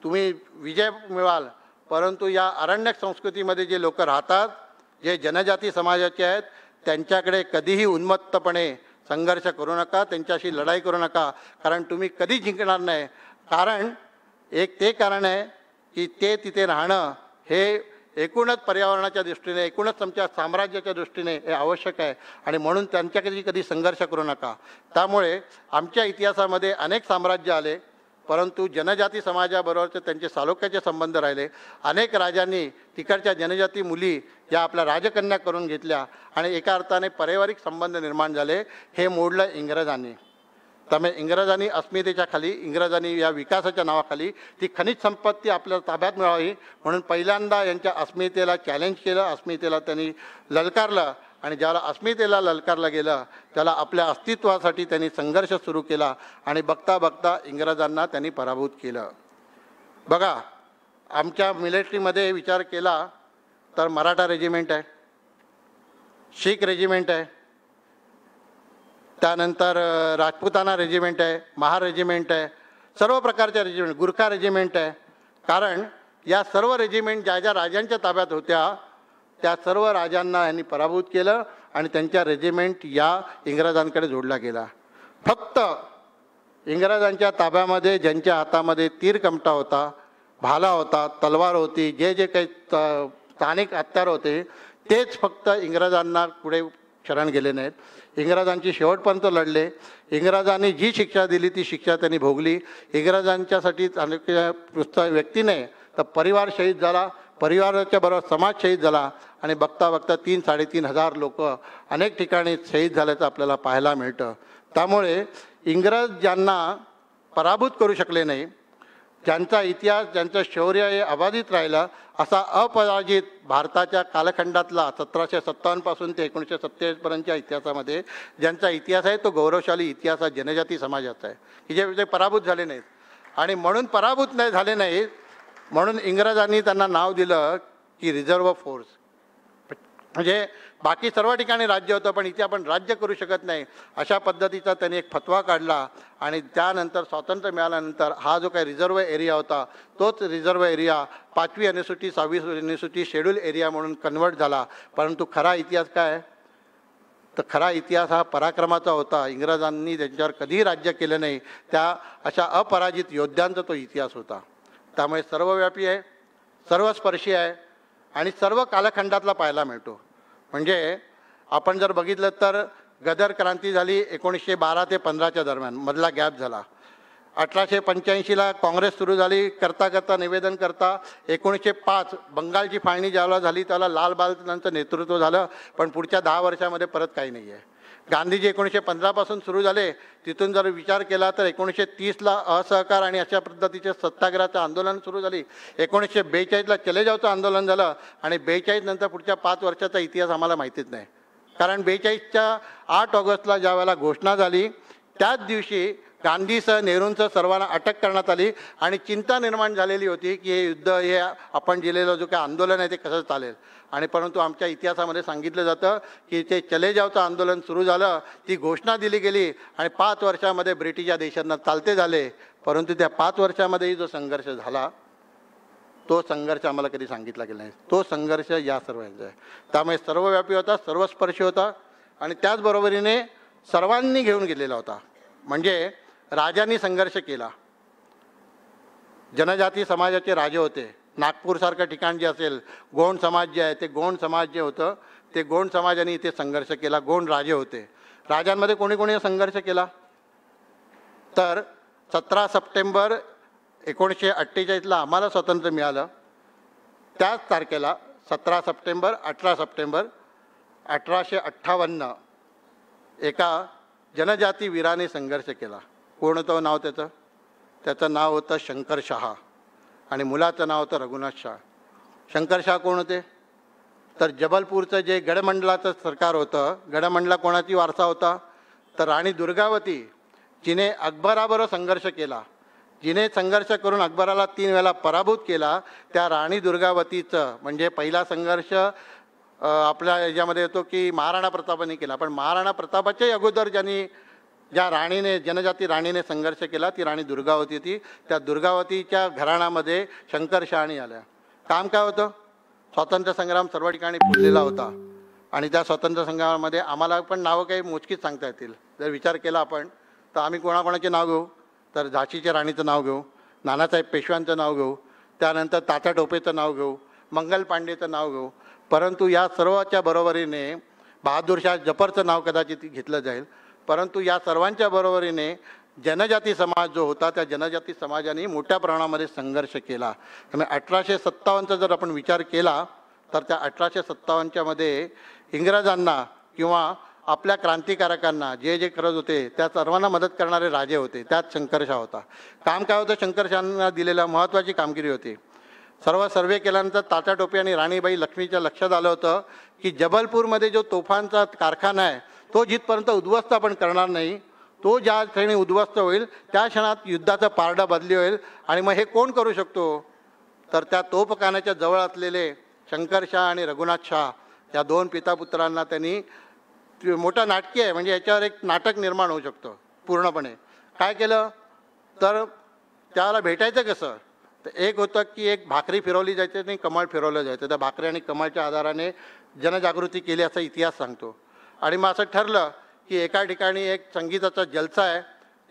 तुम्ही विजय मिळवाल, परंतु या अरण्यक संस्कृतीमध्ये जे लोक राहतात, जे जनजाती समाजाचे आहेत, त्यांच्याकडे कधीही उन्मत्तपणे संघर्ष करू नका, त्यांच्याशी लढाई करू नका, कारण तुम्ही कधी जिंकणार नाही. कारण एक ते कारण आहे की ते तिथे राहणं हे एकूणच पर्यावरणाच्या दृष्टीने, एकूणच तुमच्या साम्राज्याच्या दृष्टीने हे आवश्यक आहे आणि म्हणून त्यांच्याकडे कधी संघर्ष करू नका. त्यामुळे आमच्या इतिहासामध्ये अनेक साम्राज्य आले, परंतु जनजाती समाजाबरोबरचे त्यांचे सालोख्याचे संबंध राहिले. अनेक राजांनी तिकडच्या जनजाती मुली या आपल्या राजकन्या करून घेतल्या आणि एका अर्थाने पारिवारिक संबंध निर्माण झाले. हे मोडलं इंग्रजांनी. त्यामुळे इंग्रजांनी अस्मितेच्या खाली, इंग्रजांनी या विकासाच्या नावाखाली ती खनिज संपत्ती आपल्या ताब्यात मिळावी म्हणून पहिल्यांदा यांच्या अस्मितेला चॅलेंज केलं, अस्मितेला त्यांनी ललकारलं आणि ज्याला अस्मितेला ललकारलं गेलं त्याला आपल्या अस्तित्वासाठी त्यांनी संघर्ष सुरू केला आणि बघता बघता इंग्रजांना त्यांनी पराभूत केलं. बघा, आमच्या मिलिटरीमध्ये विचार केला तर मराठा रेजिमेंट आहे, शीख रेजिमेंट आहे, त्यानंतर राजपुताना रेजिमेंट आहे, महार रेजिमेंट आहे, सर्व प्रकारच्या रेजिमेंट, गुरखा रेजिमेंट आहे. कारण या सर्व रेजिमेंट ज्या ज्या राजांच्या ताब्यात होत्या त्या सर्व राजांना यांनी पराभूत केलं आणि त्यांच्या रेजिमेंट या इंग्रजांकडे जोडला गेला. फक्त इंग्रजांच्या ताब्यामध्ये ज्यांच्या हातामध्ये तीरकमटा होता, भाला होता, तलवार होती, जे जे काही स्थानिक हत्यार होते तेच फक्त इंग्रजांना पुढे शरण गेले नाहीत. इंग्रजांची शेवटपर्यंत लढले. इंग्रजांनी जी शिक्षा दिली ती शिक्षा त्यांनी भोगली. इंग्रजांच्यासाठी अनेक व्यक्तीने तर परिवार शहीद झाला, परिवाराच्या बरोबर समाज शहीद झाला आणि बघता बघता 3-3.5 हजार लोक अनेक ठिकाणी शहीद झाल्याचं आपल्याला पाहायला मिळतं. त्यामुळे इंग्रज ज्यांना पराभूत करू शकले नाही, ज्यांचा इतिहास, ज्यांचं शौर्य हे अबाधित राहिलं, असा अपराजित भारताच्या कालखंडातला 1757 पासून ते 1947पर्यंतच्या इतिहासामध्ये ज्यांचा इतिहास आहे तो गौरवशाली इतिहास हा जनजाती समाजाचा आहे की जे पराभूत झाले नाहीत. आणि म्हणून पराभूत नाही झाले नाहीत म्हणून इंग्रजांनी त्यांना नाव दिलं की रिझर्व्ह फोर्स. म्हणजे बाकी सर्व ठिकाणी राज्य होतं पण इथे आपण राज्य करू शकत नाही अशा पद्धतीचा त्यांनी एक फतवा काढला. आणि त्यानंतर स्वातंत्र्य मिळाल्यानंतर हा जो काही रिझर्व्ह एरिया होता तोच रिझर्व्ह एरिया 5वी अनुसूची 6वी अनुसूची शेड्यूल एरिया म्हणून कन्वर्ट झाला. परंतु खरा इतिहास काय तर खरा इतिहास हा पराक्रमाचा होता. इंग्रजांनी त्यांच्यावर कधीही राज्य केलं नाही, त्या अशा अपराजित योद्ध्यांचा तो इतिहास होता. त्यामुळे सर्वव्यापी आहे, सर्वस्पर्शी आहे आणि सर्व कालखंडातला पाहायला मिळतो. म्हणजे आपण जर बघितलं तर गदर क्रांती झाली 1912 ते 15च्या दरम्यान, मधला गॅप झाला. 1885ला काँग्रेस सुरू झाली, करता करता निवेदन करता 1905 बंगालची फाळणी ज्यावेळेला झाली त्याला लाल बहादूरांचं नेतृत्व झालं. पण पुढच्या 10 वर्षामध्ये परत काही नाही आहे. गांधीजी 1915 पासून सुरू झाले, तिथून जर विचार केला तर 1930ला असहकार आणि अशा पद्धतीचे सत्याग्रहाचं आंदोलन सुरू झाली. 1942ला चले जावचं आंदोलन झालं आणि 42 नंतर पुढच्या 5 वर्षाचा इतिहास आम्हाला माहितीच नाही. कारण 42च्या 8 ऑगस्टला ज्या वेळेला घोषणा झाली त्याच दिवशी गांधीसह नेहरूंसह सर्वांना अटक करण्यात आली आणि चिंता निर्माण झालेली होती की हे युद्ध, हे आपण दिलेलं जो काही आंदोलन आहे ते कसं चालेल. आणि परंतु आमच्या इतिहासामध्ये सांगितलं जातं की ते चले जावचं आंदोलन सुरू झालं, ती घोषणा दिली गेली आणि 5 वर्षामध्ये ब्रिटिश या देशांना चालते झाले. परंतु त्या 5 वर्षामध्येही जो संघर्ष झाला तो संघर्ष आम्हाला कधी सांगितला गेला नाही. तो संघर्ष या सर्वांचा आहे. त्यामुळे सर्वव्यापी होता, सर्वस्पर्शी होता आणि त्याचबरोबरीने सर्वांनी घेऊन गेलेला होता. म्हणजे राजांनी संघर्ष केला, जनजाती समाजाचे राजे होते. नागपूरसारखं ठिकाण जे असेल, गोंड समाज जे आहे ते गोंड समाज जे होतं ते गोंड समाजाने इथे संघर्ष केला. गोंड राजे होते. राजांमध्ये कोणी कोणी संघर्ष केला तर 17 सप्टेंबर 1948ला आम्हाला स्वातंत्र्य मिळालं. त्याच तारखेला 17 सप्टेंबर 18 सप्टेंबर 1858 एका जनजाती वीराने संघर्ष केला. कोण होतं नाव त्याचं? त्याचं नाव होतं शंकर शहा आणि मुलाचं नाव होतं रघुनाथ शाह. शंकर शाह कोण होते? तर जबलपूरचं जे गडमंडलाचं सरकार होतं, गडमंडला कोणाची वारसा होता? तर राणी दुर्गावती, जिने अकबराबरोबर संघर्ष केला, जिने संघर्ष करून अकबराला 3 वेळा पराभूत केला, त्या राणी दुर्गावतीचं म्हणजे पहिला संघर्ष आपल्या याच्यामध्ये येतो की महाराणा प्रतापाने केला, पण महाराणा प्रतापाच्याही अगोदर ज्या राणीने जनजाती राणीने संघर्ष केला ती राणी दुर्गावती होती. त्या दुर्गावतीच्या घराण्यामध्ये शंकरशहाणी आल्या. काम काय होतं? स्वातंत्र्य संग्राम सर्व ठिकाणी फुललेला होता आणि त्या स्वातंत्र्य संग्रामामध्ये आम्हाला पण नावं काही मोजकीच सांगता येतील. जर विचार केला आपण तर आम्ही कोणाकोणाचे नाव घेऊ? तर झाशीच्या राणीचं नाव घेऊ, नानासाहेब पेशव्यांचं नाव घेऊ, त्यानंतर तात्या टोपेचं नाव घेऊ, मंगल पांडेचं नाव घेऊ. परंतु या सर्वाच्या बरोबरीने बहादूरशाह जफरचं नाव कदाचित घेतलं जाईल. परंतु या सर्वांच्या बरोबरीने जनजाती समाज जो होता त्या जनजाती समाजाने मोठ्या प्रमाणामध्ये संघर्ष केला. त्यामुळे 1857चा जर आपण विचार केला तर त्या 1857च्या मध्ये इंग्रजांना किंवा आपल्या क्रांतिकारकांना जे जे करत होते त्या सर्वांना मदत करणारे राजे होते. त्यात शंकरशाह होता. काम काय होतं? शंकरशहांना दिलेल्या महत्त्वाची कामगिरी होती. सर्वे केल्यानंतर तात्या टोपे आणि राणीबाई लक्ष्मीच्या लक्षात आलं होतं की जबलपूरमध्ये जो तोफांचा कारखाना आहे तो जिथपर्यंत उद्ध्वस्त आपण करणार नाही, तो ज्या क्षणी उद्ध्वस्त होईल त्या क्षणात युद्धाचं पारडं बदली होईल. आणि मग हे कोण करू शकतो? तर त्या तोफखान्याच्या जवळ असलेले शंकरशाह आणि रघुनाथ शाह या 2 पितापुत्रांना त्यांनी मोठं नाटकी आहे म्हणजे याच्यावर एक नाटक निर्माण होऊ शकतं पूर्णपणे. काय केलं तर त्याला भेटायचं कसं? तर एक होतं की एक भाकरी फिरवली जायची आणि कमळ फिरवलं जायचं. त्या भाकरी आणि कमळच्या आधाराने जनजागृती केली असा इतिहास सांगतो. आणि मग असं ठरलं की एका ठिकाणी एक संगीताचा जलसा आहे,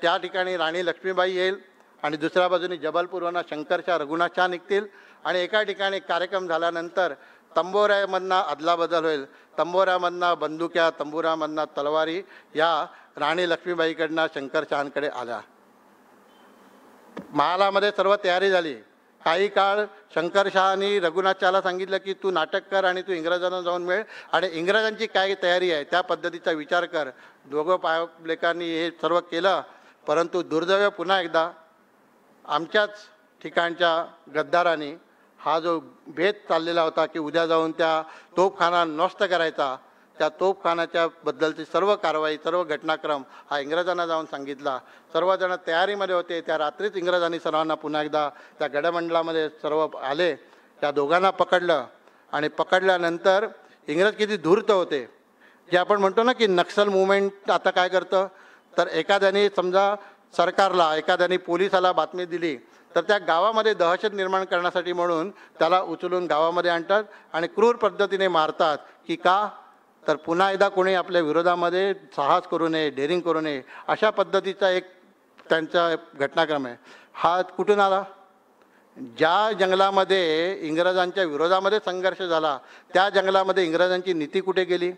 त्या ठिकाणी राणी लक्ष्मीबाई येईल आणि दुसऱ्या बाजूने जबलपूरवरून शंकरशाह रघुनाथ शाह निघतील आणि एका ठिकाणी कार्यक्रम झाल्यानंतर तंबोऱ्यामधनं अदलाबदल होईल. तंबोऱ्यामधनं बंदुक्या, तंबोऱ्यामधनं तलवारी या राणी लक्ष्मीबाईकडनं शंकरशहांकडे आल्या. महालामध्ये सर्व तयारी झाली. काही काळ शंकरशहानी रघुनाथशाहला सांगितलं की तू नाटक कर आणि तू इंग्रजांना जाऊन मिळ आणि इंग्रजांची काय तयारी आहे त्या पद्धतीचा विचार कर. दोघं पायलेकांनी हे सर्व केलं. परंतु दुर्दैव पुन्हा एकदा आमच्याच ठिकाणच्या गद्दारांनी हा जो भेद चाललेला होता की उद्या जाऊन त्या तोफखाना नष्ट करायचा, त्या तोफखान्याच्या बद्दलची सर्व कारवाई सर्व घटनाक्रम हा इंग्रजांना जाऊन सांगितला. सर्वजण तयारीमध्ये होते. त्या रात्रीच इंग्रजांनी सर्वांना पुन्हा एकदा त्या गडमंडलामध्ये सर्व आले. त्या दोघांना पकडलं आणि पकडल्यानंतर इंग्रज किती धूर्त होते. जे आपण म्हणतो ना की नक्सल मुवमेंट आता काय करतं तर एखाद्याने समजा सरकारला एखाद्याने पोलिसाला बातमी दिली तर त्या गावामध्ये दहशत निर्माण करण्यासाठी म्हणून त्याला उचलून गावामध्ये आणतात आणि क्रूर पद्धतीने मारतात. की का? तर पुन्हा एकदा कोणी आपल्या विरोधामध्ये साहस करू नये, डेअरिंग करू नये अशा पद्धतीचा एक त्यांचा घटनाक्रम आहे. हा कुठून आला? ज्या जंगलामध्ये इंग्रजांच्या विरोधामध्ये संघर्ष झाला त्या जंगलामध्ये इंग्रजांची नीती कुठे गेली?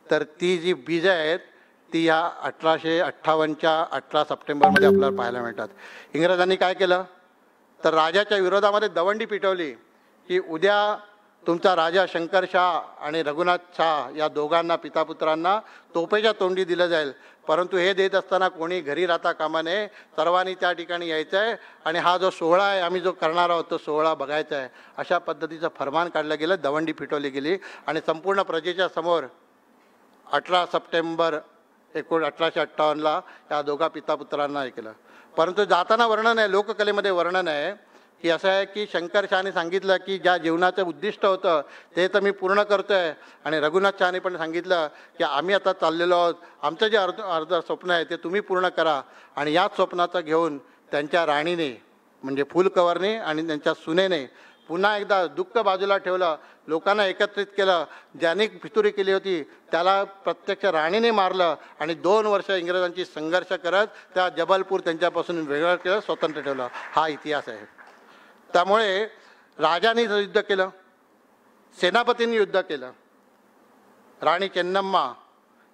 तर ती जी बीज आहेत ती ह्या 1858च्या 18 सप्टेंबरमध्ये आपल्याला पाहायला मिळतात. इंग्रजांनी काय केलं तर राजाच्या विरोधामध्ये दवंडी पिटवली की उद्या तुमचा राजा शंकरशाह आणि रघुनाथ शाह या दोघांना पितापुत्रांना तोफेच्या तोंडी दिलं जाईल. परंतु हे देत असताना कोणी घरी राहता कामा नये, सर्वांनी त्या ठिकाणी यायचं आहे आणि हा जो सोहळा आहे आम्ही जो करणार आहोत तो सोहळा बघायचा आहे. अशा पद्धतीचं फरमान काढलं गेलं. दवंडी पिटवली गेली आणि संपूर्ण प्रजेच्या समोर 18 सप्टेंबर 1858ला या दोघा पितापुत्रांना हे केलं. परंतु जाताना वर्णन आहे, लोककलेमध्ये वर्णन आहे की असं आहे की शंकरशहाने सांगितलं की ज्या जीवनाचं उद्दिष्ट होतं ते तर मी पूर्ण करतो आहे आणि रघुनाथ शहाने पण सांगितलं की आम्ही आता चाललेलो आहोत, आमचं जे अर्ध स्वप्न आहे ते तुम्ही पूर्ण करा. आणि याच स्वप्नाचं घेऊन त्यांच्या राणीने म्हणजे फुलकवरने आणि त्यांच्या सुनेने पुन्हा एकदा दुःख बाजूला ठेवलं, लोकांना एकत्रित केलं. ज्याने फितुरी केली होती त्याला प्रत्यक्ष राणीने मारलं आणि 2 वर्ष इंग्रजांची संघर्ष करत त्या जबलपूर त्यांच्यापासून वेगळं केलं, स्वतंत्र ठेवलं. हा इतिहास आहे. त्यामुळे राजांनी युद्ध केलं, सेनापतींनी युद्ध केलं. राणी चेन्नम्मा,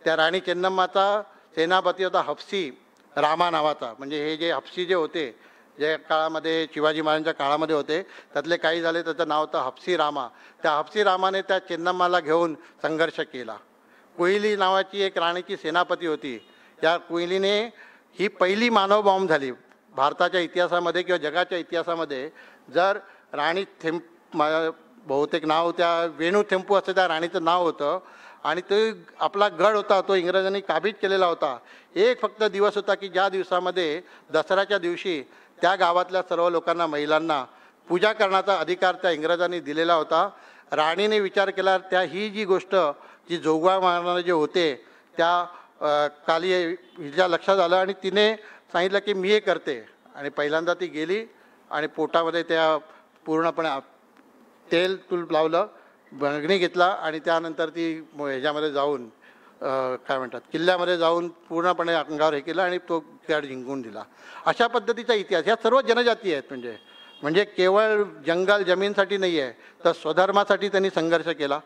त्या राणी चेन्नम्माचा सेनापती होता हफसी रामा नावाचा. म्हणजे हे जे हफसी जे होते जे काळामध्ये शिवाजी महाराजांच्या काळामध्ये होते त्यातले काही झाले, त्याचं नाव होतं हफसी रामा. त्या हफसी रामाने त्या चेन्नम्माला घेऊन संघर्ष केला. कोयली नावाची एक राणीची सेनापती होती. या कोयलीने ही पहिली मानव बॉम्ब झाली भारताच्या इतिहासामध्ये किंवा जगाच्या इतिहासामध्ये. जर राणी बहुतेक नाव त्या वेणू थेंपू असं त्या राणीचं नाव होतं. आणि तो आपला गड होता तो इंग्रजांनी काबीज केलेला होता. एक फक्त दिवस होता की ज्या दिवसामध्ये दसऱ्याच्या दिवशी त्या गावातल्या सर्व लोकांना, महिलांना पूजा करण्याचा अधिकार त्या इंग्रजांनी दिलेला होता. राणीने विचार केला, त्या ही जी गोष्ट जी जोगवा मारणारे जे होते त्या काली हिच्या लक्षात आलं आणि तिने सांगितलं की मी हे करते. आणि पहिल्यांदा ती गेली आणि पोटामध्ये त्या पूर्णपणे तेल तूप लावलं, बंगणी घेतला आणि त्यानंतर ती ह्याच्यामध्ये जाऊन काय म्हणतात किल्ल्यामध्ये जाऊन पूर्णपणे अंगावर हे केलं आणि तो गड जिंकून दिला. अशा पद्धतीचा इतिहास. ह्या सर्व जनजाती आहेत. म्हणजे केवळ जंगल जमीनसाठी नाही आहे, तर स्वधर्मासाठी त्यांनी संघर्ष केला,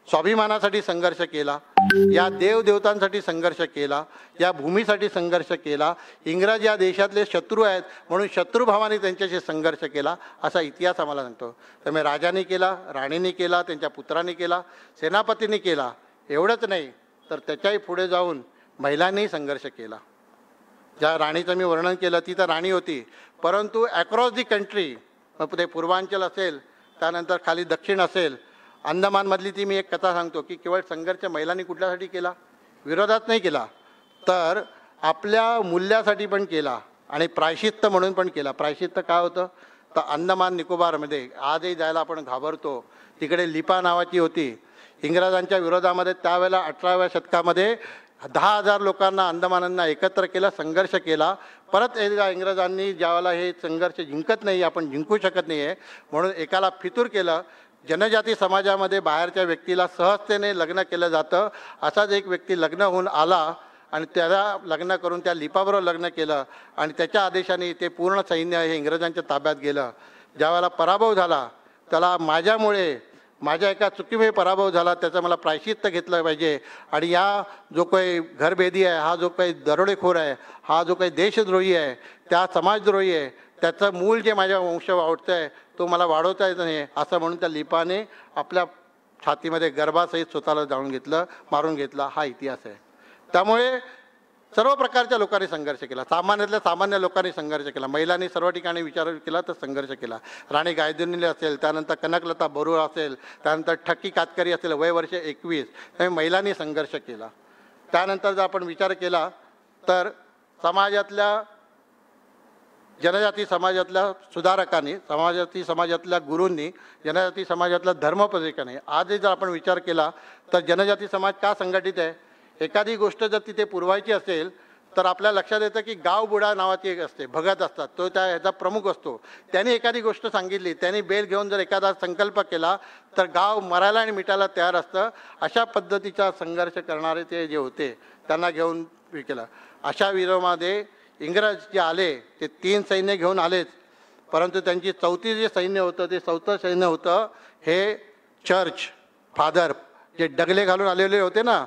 स्वाभिमानासाठी संघर्ष केला, या देवदेवतांसाठी संघर्ष केला, या भूमीसाठी संघर्ष केला. इंग्रज या देशातले शत्रू आहेत म्हणून शत्रुभावाने त्यांच्याशी संघर्ष केला, असा इतिहास आम्हाला सांगतो. त्यामुळे राजांनी केला, राणींनी केला, त्यांच्या पुत्रांनी केला, सेनापतींनी केला. एवढंच नाही तर त्याच्याही पुढे जाऊन महिलांनीही संघर्ष केला. ज्या राणीचं मी वर्णन केलं ती तर राणी होती, परंतु ॲक्रॉस दी कंट्री, ते पूर्वांचल असेल, त्यानंतर खाली दक्षिण असेल, अंदमानमधली ती मी एक कथा सांगतो की केवळ संघर्ष महिलांनी कुठल्यासाठी केला, विरोधात नाही केला, तर आपल्या मूल्यासाठी पण केला आणि प्रायश्चित्त म्हणून पण केला. प्रायश्चित्त काय होतं तर अंदमान निकोबारमध्ये आजही जायला आपण घाबरतो, तिकडे लिपा नावाची होती. इंग्रजांच्या विरोधामध्ये त्यावेळेला 18व्या शतकामध्ये 10,000 लोकांना अंदमानांना एकत्र केलं, संघर्ष केला. परत एकदा इंग्रजांनी ज्यावेळेला हे संघर्ष जिंकत नाही, आपण जिंकू शकत नाही आहे म्हणून एकाला फितूर केलं. जनजाती समाजामध्ये बाहेरच्या व्यक्तीला सहजतेने लग्न केलं जातं. असाच एक व्यक्ती लग्न होऊन आला आणि त्याला लग्न करून त्या लिपाबरोबर लग्न केलं आणि त्याच्या आदेशाने ते पूर्ण सैन्य हे इंग्रजांच्या ताब्यात गेलं. ज्यावेळेला पराभव झाला त्याला माझ्या एका चुकीमुळे पराभव झाला, त्याचं मला प्रायश्चित्त घेतलं पाहिजे. आणि या जो काही घरभेदी आहे, हा जो काही दरोडेखोर आहे, हा जो काही देशद्रोही आहे, त्या समाजद्रोही आहे, त्याचं मूल जे माझ्या वंश वाढतं आहे तो मला वाढवता येत नाही, असं म्हणून त्या लिपाने आपल्या छातीमध्ये गर्भासहित स्वतःला मारून घेतला. हा इतिहास आहे. त्यामुळे सर्व प्रकारच्या लोकांनी संघर्ष केला. सामान्यातल्या सामान्य लोकांनी संघर्ष केला, महिलांनी सर्व ठिकाणी विचार केला तर संघर्ष केला. राणी गायदुर्निले असेल, त्यानंतर कनकलता बरुआ असेल, त्यानंतर ठक्की कातकरी असेल, वय वर्ष 21, त्यामुळे महिलांनी संघर्ष केला. त्यानंतर जर आपण विचार केला तर समाजातल्या जनजाती समाजातल्या सुधारकांनी, जनजाती समाजातल्या गुरूंनी, जनजाती समाजातल्या धर्मप्रचारकांनी आजही जर आपण विचार केला तर जनजाती समाज का संघटित आहे. एखादी गोष्ट जर तिथे पुरवायची असेल तर आपल्या लक्षात येतं की गाव बुडा नावाची एक असते, भगत असतात, तो त्या ह्याचा प्रमुख असतो. त्यांनी एखादी गोष्ट सांगितली, त्यांनी बेल घेऊन जर एखादा संकल्प केला तर गाव मरायला आणि मिटायला तयार असतं. अशा पद्धतीचा संघर्ष करणारे ते जे होते त्यांना घेऊन केला. अशा विरोधामध्ये इंग्रज जे आले ते 3 सैन्य घेऊन आलेच, परंतु त्यांची 4थी जे सैन्य होतं ते 4थं सैन्य होतं हे चर्च फादर जे डगले घालून आलेले होते ना,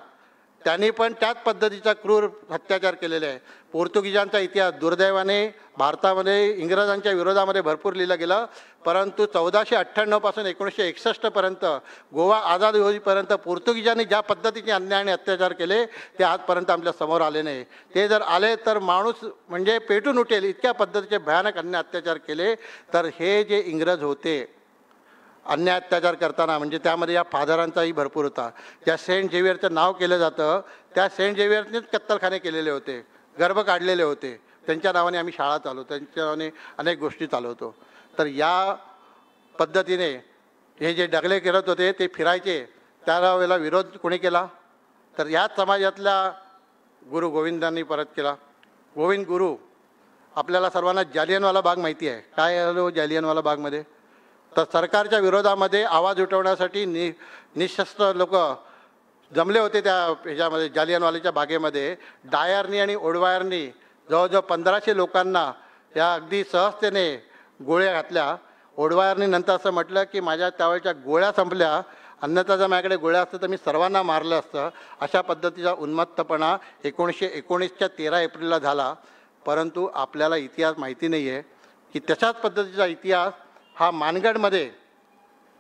त्यांनी पण त्याच पद्धतीचा क्रूर अत्याचार केलेले आहे. पोर्तुगीजांचा इतिहास दुर्दैवाने भारतामध्ये इंग्रजांच्या विरोधामध्ये भरपूर लिहिलं गेलं, परंतु 1498 पासून 1961 पर्यंत गोवा आझाद होईपर्यंत पोर्तुगीजांनी ज्या पद्धतीचे अन्याय आणि अत्याचार केले ते आजपर्यंत आपल्या समोर आले नाही. ते जर आले तर माणूस म्हणजे पेटून उठेल इतक्या पद्धतीचे भयानक अन्याय अत्याचार केले. तर हे जे इंग्रज होते अन्याय अत्याचार करताना म्हणजे त्यामध्ये या फादरांचाही भरपूर होता. ज्या सेंट झेवियरचं नाव केलं जातं त्या सेंट झेवियरनेच कत्तलखाने केलेले होते, गर्भ काढलेले होते. त्यांच्या नावाने आम्ही शाळा चालवतो, त्यांच्या नावाने अनेक गोष्टी चालवतो. तर या पद्धतीने हे जे डगले करत होते ते फिरायचे, त्यावेळेला विरोध कोणी केला तर याच समाजातल्या गुरु गोविंदांनी परत केला. गोविंद गुरु, आपल्याला सर्वांना जालियनवाला बाग माहिती आहे. काय झालं जालियनवाला बागमध्ये तर सरकारच्या विरोधामध्ये आवाज उठवण्यासाठी निशस्त्र लोक जमले होते त्या ह्याच्यामध्ये जालियनवाल्याच्या बागेमध्ये. डायरनी आणि ओडवायरनी जवळजवळ 1500 लोकांना या अगदी सहजतेने गोळ्या घातल्या. ओडवायरनी नंतर असं म्हटलं की माझ्या त्यावेळच्या गोळ्या संपल्या, अन्यथा जर माझ्याकडे गोळ्या असतं तर मी सर्वांना मारलं असतं. अशा पद्धतीचा उन्मत्तपणा 1919च्या 13 एप्रिलला झाला. परंतु आपल्याला इतिहास माहिती नाही आहे की तशाच पद्धतीचा इतिहास हा मानगडमध्ये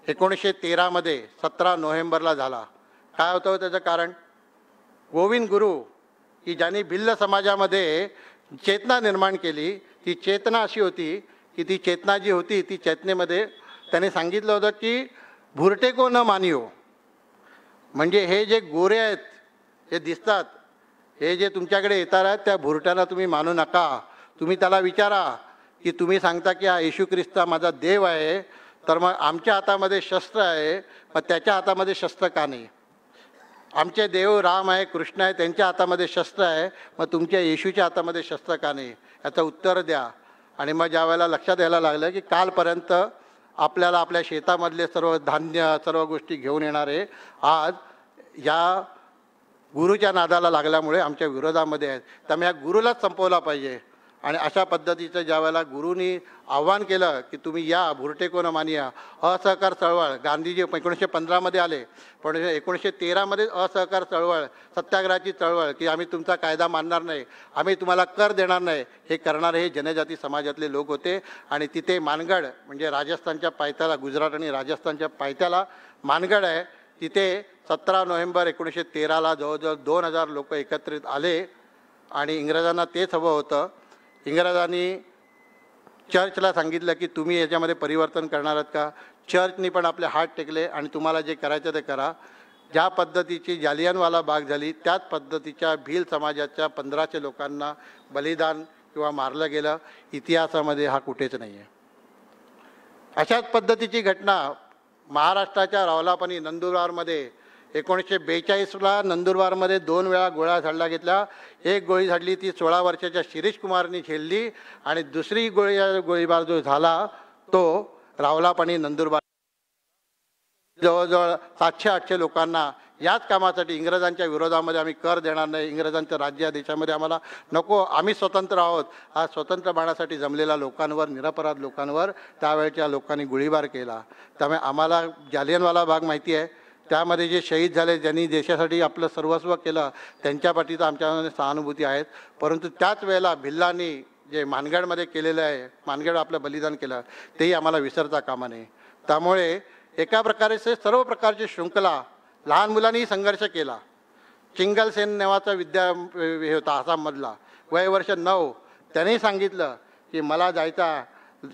1913 17 नोव्हेंबरला झाला. काय होतं त्याचं कारण? गोविंद गुरु की ज्यांनी भिल्ल समाजामध्ये चेतना निर्माण केली, ती चेतना अशी होती की ती चेतना जी होती ती चेतनेमध्ये त्यांनी सांगितलं होतं की भुरटे को न मानियो, म्हणजे हे जे गोरे आहेत, हे दिसतात, हे जे तुमच्याकडे येतात आहेत, त्या भुरट्याला तुम्ही मानू नका. तुम्ही त्याला विचारा की तुम्ही सांगता की हा येशू ख्रिस्त माझा देव आहे, तर मग आमच्या हातामध्ये शस्त्र आहे, मग त्याच्या हातामध्ये शस्त्र का नाही? आमचे देव राम आहे, कृष्ण आहे, त्यांच्या हातामध्ये शस्त्र आहे, मग तुमच्या येशूच्या हातामध्ये शस्त्र का नाही? याचं उत्तर द्या. आणि मग ज्या वेळेला लक्षात यायला लागलं की कालपर्यंत आपल्याला आपल्या शेतामधले सर्व धान्य सर्व गोष्टी घेऊन येणारे आज या गुरुच्या नादाला लागल्यामुळे आमच्या विरोधामध्ये आहेत, त्यामुळे या गुरुलाच संपवला पाहिजे. आणि अशा पद्धतीचं ज्या वेळेला गुरुनी आव्हान केलं की तुम्ही या भुरटे को न मानिया, असहकार चळवळ, गांधीजी 1915मध्ये आले, पण 1913मध्ये असहकार चळवळ, सत्याग्रहाची चळवळ की आम्ही तुमचा कायदा मानणार नाही, आम्ही तुम्हाला कर देणार नाही, हे करणारे हे जनजाती समाजातले लोक होते. आणि तिथे मानगड म्हणजे राजस्थानच्या पायथ्याला, गुजरात आणि राजस्थानच्या पायथ्याला मानगड आहे, तिथे 17 नोव्हेंबर 1913ला जवळजवळ 2000 लोक एकत्रित आले. आणि इंग्रजांना तेच हवं होतं. इंग्रजांनी चर्चला सांगितलं की तुम्ही याच्यामध्ये परिवर्तन करणार आहात का? चर्चनी पण आपले हात टेकले आणि तुम्हाला जे करायचं ते करा. ज्या पद्धतीची जालियनवाला बाग झाली, त्याच पद्धतीच्या भील समाजाच्या 1500 लोकांना बलिदान किंवा मारलं गेलं. इतिहासामध्ये हा कुठेच नाही आहे. अशाच पद्धतीची घटना महाराष्ट्राच्या रावलापणी नंदुरबारमध्ये 1942ला नंदुरबारमध्ये 2 वेळा गोळ्या झाडला घेतल्या. एक गोळी झाडली ती 16 वर्षाच्या शिरीष कुमारनी झेलली आणि दुसरी गोळीबार जो झाला तो रावलापणी नंदुरबार जवळजवळ 700-800 लोकांना याच कामासाठी इंग्रजांच्या विरोधामध्ये आम्ही कर देणार नाही, इंग्रजांचं राज्य या देशामध्ये आम्हाला नको, आम्ही स्वतंत्र आहोत, हा स्वतंत्र बाळासाठी जमलेल्या लोकांवर, निरपराध लोकांवर त्यावेळच्या लोकांनी गोळीबार केला. त्यामुळे आम्हाला जालियनवाला बाग माहिती आहे, त्यामध्ये जे शहीद झाले, ज्यांनी देशासाठी आपलं सर्वस्व केलं, त्यांच्या पाठीचं आमच्यामध्ये सहानुभूती आहेत. परंतु त्याच वेळेला भिल्लांनी जे मानगडमध्ये केलेलं आहे, मानगड आपलं बलिदान केलं, तेही आम्हाला विसरता कामा नये. त्यामुळे एका प्रकारे सर्व प्रकारची शृंखला लहान मुलांनीही संघर्ष केला. चिंगलसेन नावाचा हे होता आसाममधला, वय वर्ष 9, त्याने सांगितलं की मला जायचा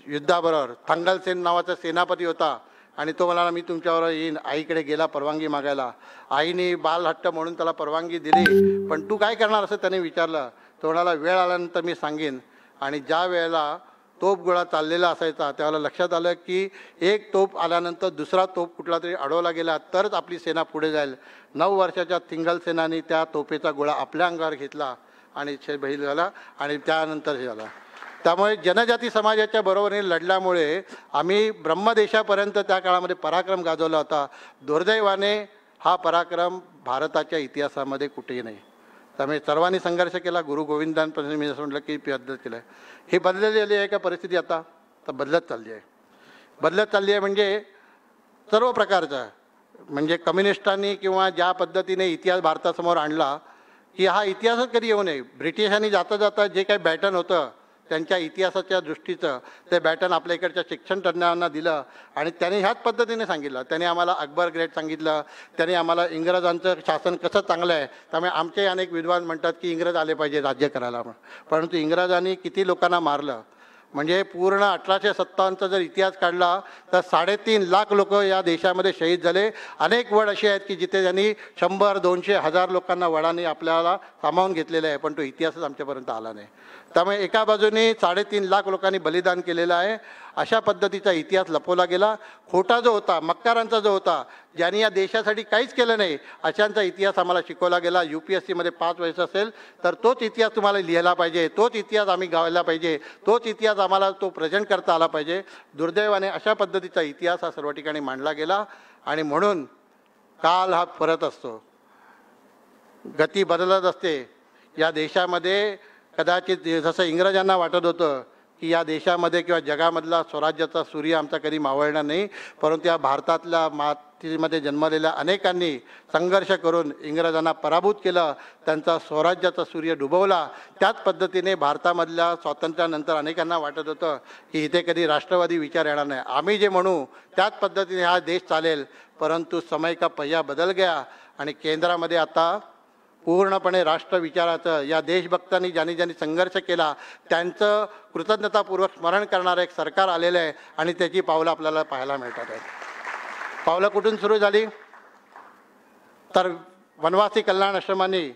युद्धाबरोबर. थंगलसेन नावाचा सेनापती होता आणि तो म्हणाला मी तुमच्याबरोबर येईन. आईकडे गेला परवानगी मागायला. आईने बालहट्ट म्हणून त्याला परवानगी दिली, पण तू काय करणार असं त्याने विचारलं. तो म्हणाला वेळ आल्यानंतर मी सांगेन. आणि ज्या वेळेला तोप गोळा चाललेला असायचा त्यावेळेला लक्षात आलं की एक तोप आल्यानंतर दुसरा तोप कुठला तरी अडवला गेला तरच आपली सेना पुढे जाईल. 9 वर्षाच्या थिंगलसेनाने त्या तोफेचा गोळा आपल्या अंगावर घेतला आणि बहिल झाला आणि त्यानंतर हे झाला. त्यामुळे जनजाती समाजाच्या बरोबरीने लढल्यामुळे आम्ही ब्रह्मदेशापर्यंत त्या काळामध्ये पराक्रम गाजवला होता. दुर्दैवाने हा पराक्रम भारताच्या इतिहासामध्ये कुठेही नाही. त्यामुळे सर्वांनी संघर्ष केला. गुरु गोविंदांपर्यंत मी असं म्हटलं की पद्धत केलं आहे. ही बदललेली आहे का परिस्थिती? आता तर बदलत चालली आहे. बदलत चालली आहे म्हणजे सर्व प्रकारचं, म्हणजे कम्युनिस्टांनी किंवा ज्या पद्धतीने इतिहास भारतासमोर आणला की हा इतिहासच कधी येऊ नये. ब्रिटिशांनी जाता जाता जे काही बॅटन होतं त्यांच्या इतिहासाच्या दृष्टीचं ते बॅटन आपल्या इकडच्या शिक्षण तज्ज्ञांना दिलं आणि त्यांनी ह्याच पद्धतीने सांगितलं. त्यांनी आम्हाला अकबर ग्रेट सांगितलं, त्यांनी आम्हाला इंग्रजांचं शासन कसं चांगलं आहे. त्यामुळे आमचे अनेक विद्वान म्हणतात की इंग्रज आले पाहिजे राज्य करायला. परंतु इंग्रजांनी किती लोकांना मारलं, म्हणजे पूर्ण 1857चा जर इतिहास काढला तर 3.5 लाख लोक या देशामध्ये शहीद झाले. अनेक वड असे आहेत की जिथे त्यांनी 100, 200, 1000 लोकांना वडाने आपल्याला सामावून घेतलेलं आहे, पण तो इतिहासच आमच्यापर्यंत आला नाही. त्यामुळे एका बाजूने 3.5 लाख लोकांनी बलिदान केलेलं आहे. अशा पद्धतीचा इतिहास लपवला गेला. खोटा जो होता, मक्कारांचा जो होता, ज्यांनी या देशासाठी काहीच केलं नाही, अशांचा इतिहास आम्हाला शिकवला गेला. UPSCमध्ये 5 वर्ष असेल तर तोच इतिहास तुम्हाला लिहायला पाहिजे, तोच इतिहास आम्ही गावायला पाहिजे, तोच इतिहास आम्हाला तो प्रेझेंट करता आला पाहिजे. दुर्दैवाने अशा पद्धतीचा इतिहास हा सर्व ठिकाणी मांडला गेला आणि म्हणून काल हा परत असतो, गती बदलत असते. या देशामध्ये कदाचित जसं इंग्रजांना वाटत होतं की या देशामध्ये किंवा जगामधला स्वराज्याचा सूर्य आमचा कधी मावळणार नाही, परंतु या भारतातल्या मातीमध्ये जन्मलेल्या अनेकांनी संघर्ष करून इंग्रजांना पराभूत केलं, त्यांचा स्वराज्याचा सूर्य डुबवला. त्याच पद्धतीने भारतामधल्या स्वातंत्र्यानंतर अनेकांना वाटत होतं की इथे कधी राष्ट्रवादी विचार येणार नाही, आम्ही जे म्हणू त्याच पद्धतीने हा देश चालेल. परंतु समय का पहिया बदल गया आणि केंद्रामध्ये आता पूर्णपणे राष्ट्रविचाराचं, या देशभक्तांनी ज्यांनी ज्यांनी संघर्ष केला त्यांचं कृतज्ञतापूर्वक स्मरण करणारं एक सरकार आलेलं आहे आणि त्याची पावलं आपल्याला पाहायला मिळतात आहेत. पावलं कुठून सुरू झाली? तर वनवासी कल्याण आश्रमांनी